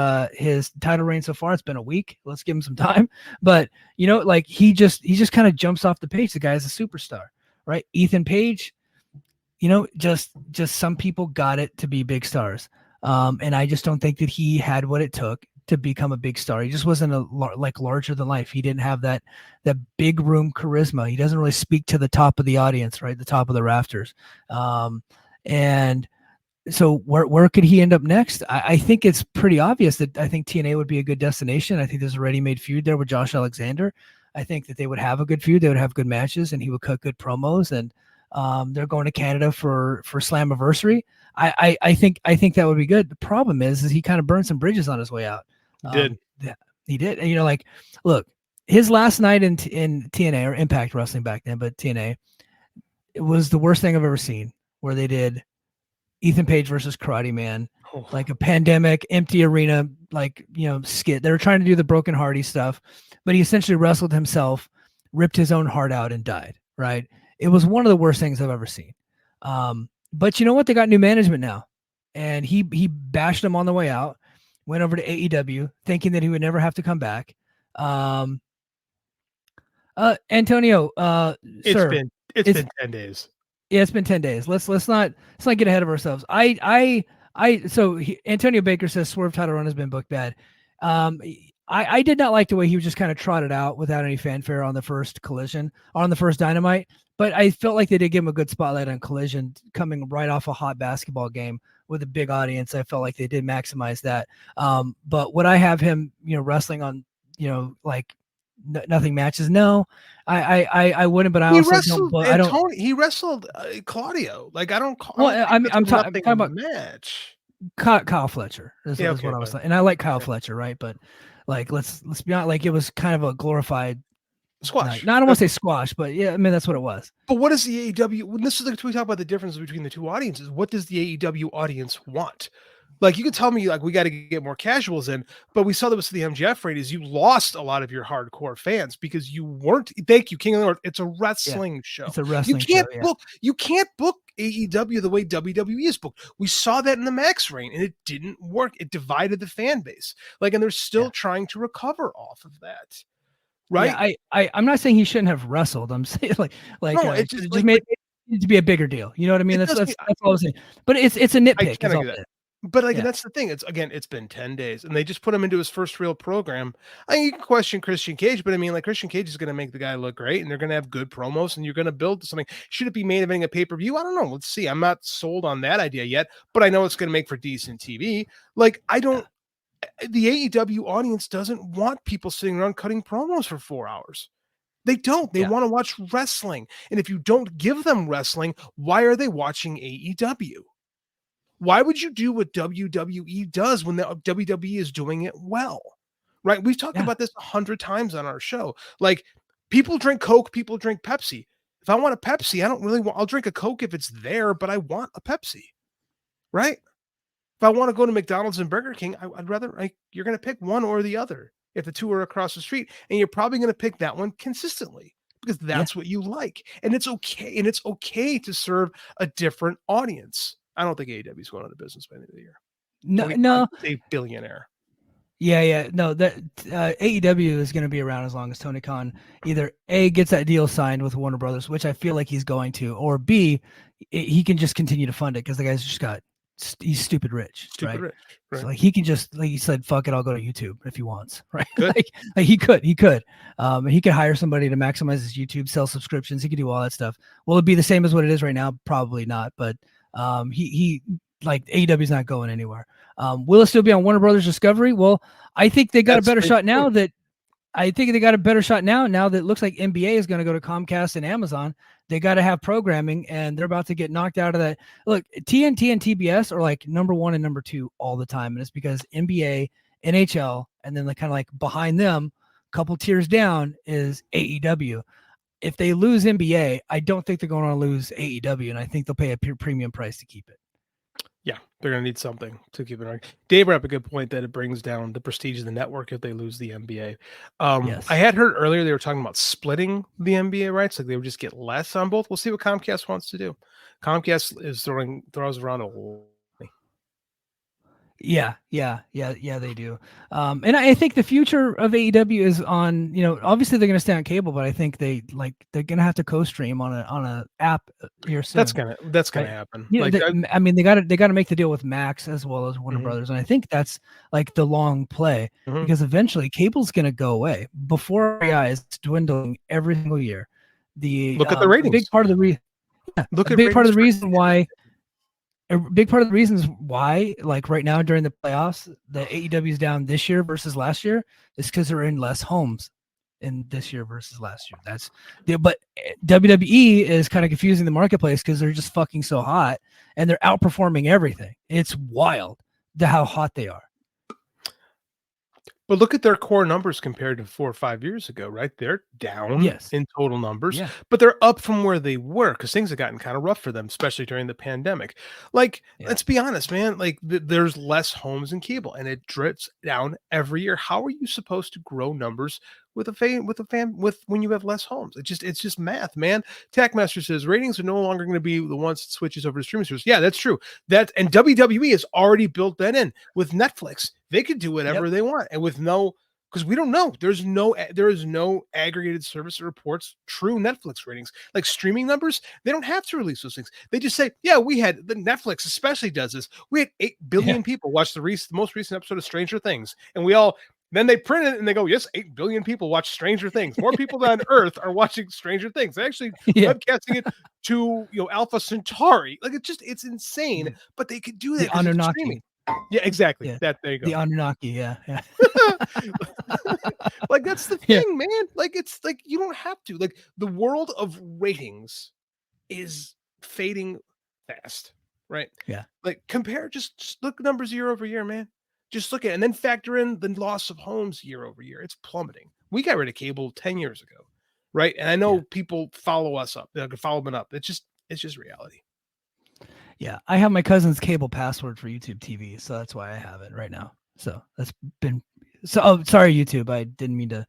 title reign so far. It's been a week. Let's give him some time. But, like he just kind of jumps off the page. The guy's a superstar, right? Ethan Page, just some people got it to be big stars. And I just don't think that he had what it took to become a big star. He just wasn't larger than life. He didn't have that big room charisma. He doesn't really speak to the top of the audience, right? The top of the rafters. And so where could he end up next? I think it's pretty obvious that I think TNA would be a good destination. I think there's a ready-made feud there with Josh Alexander. I think that they would have a good feud. They would have good matches, and he would cut good promos. And they're going to Canada for Slammiversary. I think that would be good. The problem is he kind of burned some bridges on his way out. He did. And look, his last night in TNA, or Impact Wrestling back then, but TNA, it was the worst thing I've ever seen, where they did Ethan Page versus Karate Man, like a pandemic, empty arena, skit. They were trying to do the Broken Hardy stuff, but he essentially wrestled himself, ripped his own heart out, and died, right? It was one of the worst things I've ever seen. But you know what? They got new management now, and he bashed them on the way out, went over to AEW thinking that he would never have to come back. Antonio, It's sir, been 10 days. Yeah, it's been 10 days. Let's not get ahead of ourselves. Antonio Baker says Swerve title run has been booked bad. I did not like the way he was just kind of trotted out without any fanfare on the first Collision, on the first Dynamite. But I felt like they did give him a good spotlight on Collision, coming right off a hot basketball game with a big audience. I felt like they did maximize that. But would I have him, wrestling on, nothing matches? No, I wouldn't. But I don't. He wrestled Claudio. Like I don't. I'm talking about match. Kyle Fletcher is what I was saying, and I like Kyle Fletcher, right? But let's be honest, it was kind of a glorified squash. No, I don't want to say squash, but yeah, I mean that's what it was. But what is the AEW? When this is we talk about the difference between the two audiences. What does the AEW audience want? You could tell me we got to get more casuals in, but we saw that with the MJF rate is you lost a lot of your hardcore fans because you weren't. Thank you, King of the North. It's a wrestling show. It's a wrestling show. You can't book AEW the way WWE is booked. We saw that in the Max reign, and it didn't work. It divided the fan base. And they're still trying to recover off of that. Right. Yeah, I'm not saying he shouldn't have wrestled. I'm saying it just made it to be a bigger deal. You know what I mean? That's all I'm saying. But it's a nitpick. But that's the thing. It's been 10 days, and they just put him into his first real program. You can question Christian Cage, but I mean, Christian Cage is going to make the guy look great, and they're going to have good promos, and you're going to build something. Should it be main eventing a pay-per-view? I don't know. Let's see. I'm not sold on that idea yet, but I know it's going to make for decent TV. The AEW audience doesn't want people sitting around cutting promos for 4 hours. They don't. They want to watch wrestling. And if you don't give them wrestling, why are they watching AEW? Why would you do what WWE does when the WWE is doing it well? Right? We've talked about this 100 times on our show. People drink Coke, people drink Pepsi. If I want a Pepsi, I'll drink a Coke if it's there, but I want a Pepsi. Right? If I want to go to McDonald's and Burger King, I'd rather, you're going to pick one or the other if the two are across the street, and you're probably going to pick that one consistently because that's what you like. And it's okay. And it's okay to serve a different audience. I don't think AEW is going out of business by the end of the year. No. A billionaire. Yeah. No, that AEW is going to be around as long as Tony Khan either A, gets that deal signed with Warner Brothers, which I feel like he's going to, or B, he can just continue to fund it because the guy's just he's stupid rich. Right? So he can just, like he said, fuck it, I'll go to YouTube if he wants, right? He could. He could hire somebody to maximize his YouTube, sell subscriptions. He could do all that stuff. Will it be the same as what it is right now? Probably not, but he AEW is not going anywhere. Will it still be on Warner Brothers Discovery? Well, I think they got a better shot now that now that it looks like NBA is going to go to Comcast and Amazon. They got to have programming, and they're about to get knocked out of that. Look, TNT and TBS are number 1 and number 2 all the time, and it's because NBA, NHL, and then kind of behind them, a couple tiers down is AEW. If they lose NBA, I don't think they're going to lose AEW, and I think they'll pay a premium price to keep it. Yeah, they're going to need something to keep it on. Dave brought up a good point that it brings down the prestige of the network if they lose the NBA. Yes. I had heard earlier they were talking about splitting the NBA rights, like they would just get less on both. We'll see what Comcast wants to do. Comcast is throws around a lot. Yeah, they do. And I think the future of AEW is on, obviously they're going to stay on cable, but I think they're going to have to co-stream on a app here soon. That's gonna right? happen. Yeah, Like, they got to make the deal with Max as well as Warner Mhm. Brothers, and I think that's like the long play Mhm. because eventually cable's going to go away before our eyes, dwindling every single year. Look at the A ratings. big part of the Look a at big part of the ratings reason why. A big part of the reasons why, like right now during the playoffs, the AEW is down this year versus last year is because they're in less homes in this year versus last year. But WWE is kind of confusing the marketplace because they're just fucking so hot and they're outperforming everything. It's wild how hot they are. But look at their core numbers compared to 4 or 5 years ago, right? They're down Yes. in total numbers, Yeah. but they're up from where they were because things have gotten kind of rough for them, especially during the pandemic. Like, let's be honest, man. Like, there's less homes in cable, and it drifts down every year. How are you supposed to grow numbers with when you have less homes? It's just math, man. Tackmaster says ratings are no longer going to be the ones that switches over to streaming service. Yeah, that's true. And WWE has already built that in with Netflix. They could do whatever they want, and with because we don't know. There is no aggregated service that reports true Netflix ratings. Like streaming numbers, they don't have to release those things. They just say, yeah, we had the Netflix especially does this. We had 8 billion people watch the most recent episode of Stranger Things, and then they print it and they go, yes, 8 billion people watch Stranger Things. More people than on Earth are watching Stranger Things. They're actually webcasting it to Alpha Centauri. Like it's insane, but they could do that because it's streaming. Yeah, exactly. Yeah. There you go. The Anunnaki, yeah. Like that's the thing, man. Like it's like you don't have to. Like the world of ratings is fading fast, right? Yeah. Like compare just look numbers year over year, man. Just look at it and then factor in the loss of homes year over year. It's plummeting. We got rid of cable 10 years ago, right? And I know people follow us up. They can follow them up. It's just reality. Yeah, I have my cousin's cable password for YouTube TV, so that's why I have it right now. So that's been sorry, YouTube. I didn't mean to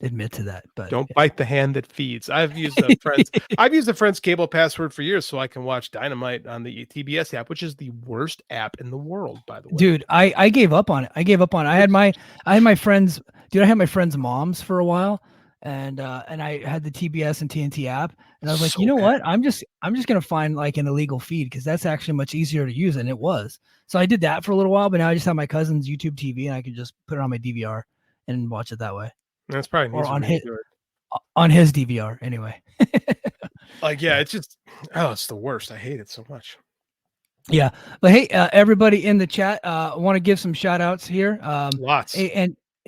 admit to that, but don't bite the hand that feeds. I've used a friend's cable password for years so I can watch Dynamite on the TBS app, which is the worst app in the world, by the way. Dude, I gave up on it. I had my friends, dude. I had my friends' moms for a while, and I had the TBS and TNT app, and I was like, you know what? I'm just gonna find like an illegal feed because that's actually much easier to use, and it was. So I did that for a little while, but now I just have my cousin's YouTube TV, and I can just put it on my DVR and watch it that way. That's probably or on his DVR anyway. It's just it's the worst. I hate it so much. Yeah, but hey, everybody in the chat, I want to give some shout outs here. Lots.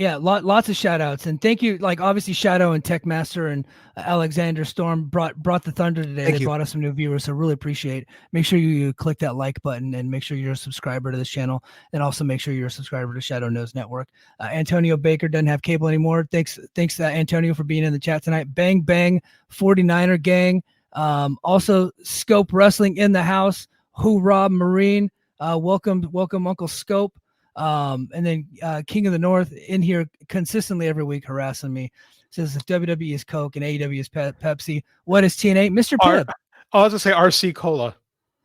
Lots of shout outs, and thank you. Like obviously Shadow and Techmaster and Alexander Storm brought the thunder today. They brought us some new viewers, so really appreciate it. Make sure you click that like button and make sure you're a subscriber to this channel, and also make sure you're a subscriber to Shadow Knows Network. Antonio Baker doesn't have cable anymore. Thanks Antonio for being in the chat tonight. Bang bang 49er gang. Also Scope Wrestling in the house. Hoorah Marine. Welcome Uncle Scope. And then King of the North in here consistently every week harassing me. Says if WWE is Coke and AEW is Pepsi, what is TNA? Mr. Pibb. I was gonna say RC Cola.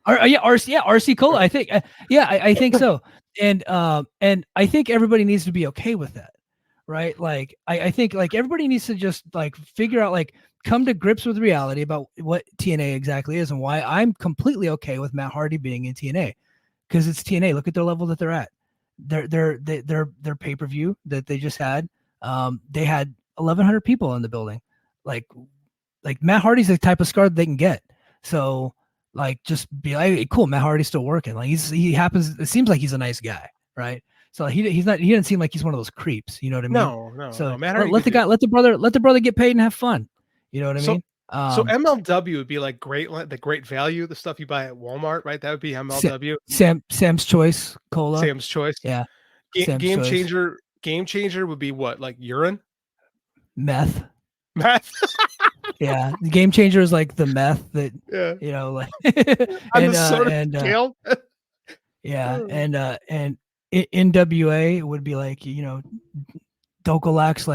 RC Cola. I think. I think so. And I think everybody needs to be okay with that, right? Like I think like everybody needs to just like figure out like come to grips with reality about what TNA exactly is and why I'm completely okay with Matt Hardy being in TNA because it's TNA. Look at their level that they're at. Their pay-per-view that they just had, they had 1,100 people in the building. Like Matt Hardy's the type of scar that they can get. So like just be like, hey, cool, Matt Hardy's still working. Like it seems like he's a nice guy, right? So he doesn't seem like he's one of those creeps. You know what I mean? No. So Matt Hardy let the brother get paid and have fun. You know what I mean? So MLW would be like the great value, the stuff you buy at Walmart, right? That would be MLW. Sam's Choice Cola. Sam's Choice. Yeah. Game changer would be what? Like urine? Meth. Yeah. The Game Changer is like the meth that like on the soda scale. Yeah, and NWA would be like, Dokolax,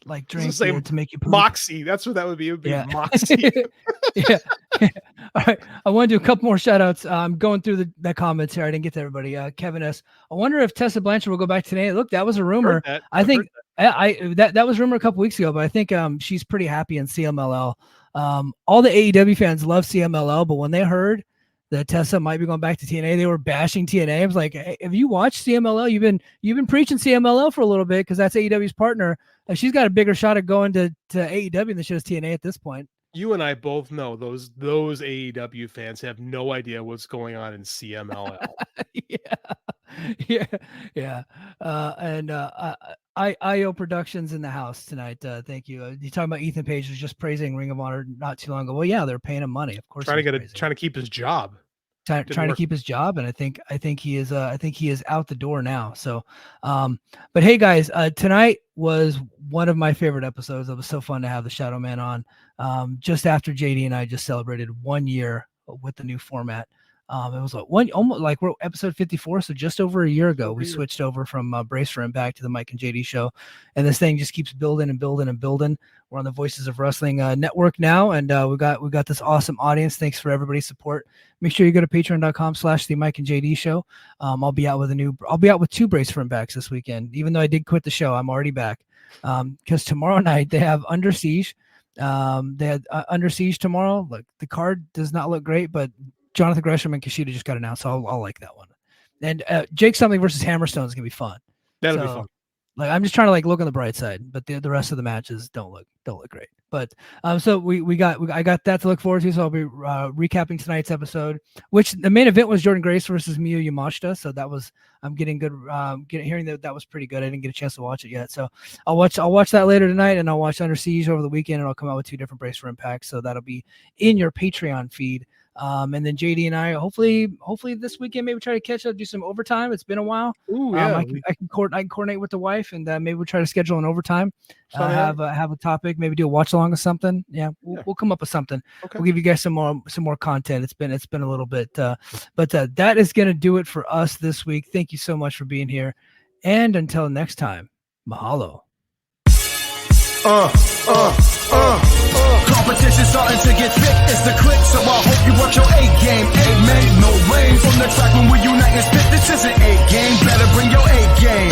like drink to make you poop. Moxie. That's what that would be. It would be Yeah. Moxie. Yeah. All right. I want to do a couple more shout outs. I'm going through the comments here. I didn't get to everybody. Kevin S. I wonder if Tessa Blanchard will go back today. Look, that was a rumor. I think that was rumor a couple weeks ago, but I think she's pretty happy in CMLL. All the AEW fans love CMLL, but when they heard that Tessa might be going back to TNA, they were bashing TNA. I was like, hey, have you watched CMLL? You've been preaching CMLL for a little bit because that's AEW's partner. She's got a bigger shot at going to AEW than she does TNA at this point. You and I both know those AEW fans have no idea what's going on in CMLL. Yeah. And IO Productions in the house tonight. Thank you. You talking about Ethan Page was just praising Ring of Honor not too long ago. Well, yeah, they're paying him money, of course. Trying to keep his job. Trying to keep his job, and I think he is out the door now. So, but hey guys, tonight was one of my favorite episodes. It was so fun to have the Shadoweman on. Just after JD and I just celebrated 1 year with the new format. It was almost like we're episode 54, so just over a year ago we switched over from Brace for Impact to the Mike and JD show, and this thing just keeps building and building and building. We're on the Voices of Wrestling network now, and we got this awesome audience. Thanks for everybody's support. Make sure you go to patreon.com/the Mike and JD show. I'll be out with 2 Brace for Impacts this weekend. Even though I did quit the show, I'm already back. Because tomorrow night they have Under Siege. They had Under Siege tomorrow. Look, the card does not look great, but Jonathan Gresham and Kushida just got announced, so I'll like that one. And Jake Something versus Hammerstone is gonna be fun. That'll be fun. Like, I'm just trying to look on the bright side, but the rest of the matches don't look great. But so I got that to look forward to. So I'll be recapping tonight's episode, which the main event was Jordan Grace versus Miyu Yamashita. So that was, I'm getting good, hearing that was pretty good. I didn't get a chance to watch it yet, so I'll watch that later tonight, and I'll watch Under Siege over the weekend, and I'll come out with 2 different Brace for Impact. So that'll be in your Patreon feed. And then JD and I hopefully this weekend maybe try to catch up, do some overtime. It's been a while. Ooh, yeah. I can coordinate with the wife, and maybe we'll try to schedule an overtime. Have a topic, maybe do a watch along or something. Yeah, we'll come up with something. Okay. We'll give you guys some more content. It's been a little bit, but that is gonna do it for us this week. Thank you so much for being here, and until next time, mahalo. Competition starting to get thick, it's the click, so I hope you watch your A-game. Make no rain from the track when we unite and spit. This isn't A-game, better bring your A-game.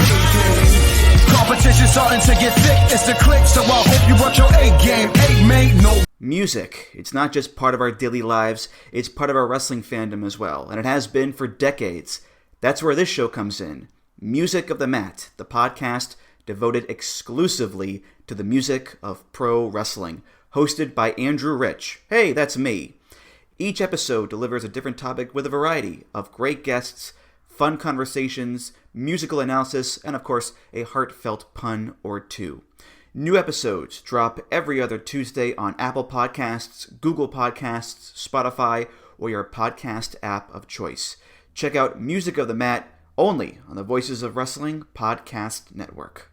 Competition starting to get thick, it's the click, so I hope you watch your A-game. Make no. Music, it's not just part of our daily lives, it's part of our wrestling fandom as well, and it has been for decades. That's where this show comes in. Music of the Mat, the podcast devoted exclusively to the music of pro wrestling, hosted by Andrew Rich. Hey, that's me. Each episode delivers a different topic with a variety of great guests, fun conversations, musical analysis, and of course, a heartfelt pun or two. New episodes drop every other Tuesday on Apple Podcasts, Google Podcasts, Spotify, or your podcast app of choice. Check out Music of the Mat only on the Voices of Wrestling Podcast Network.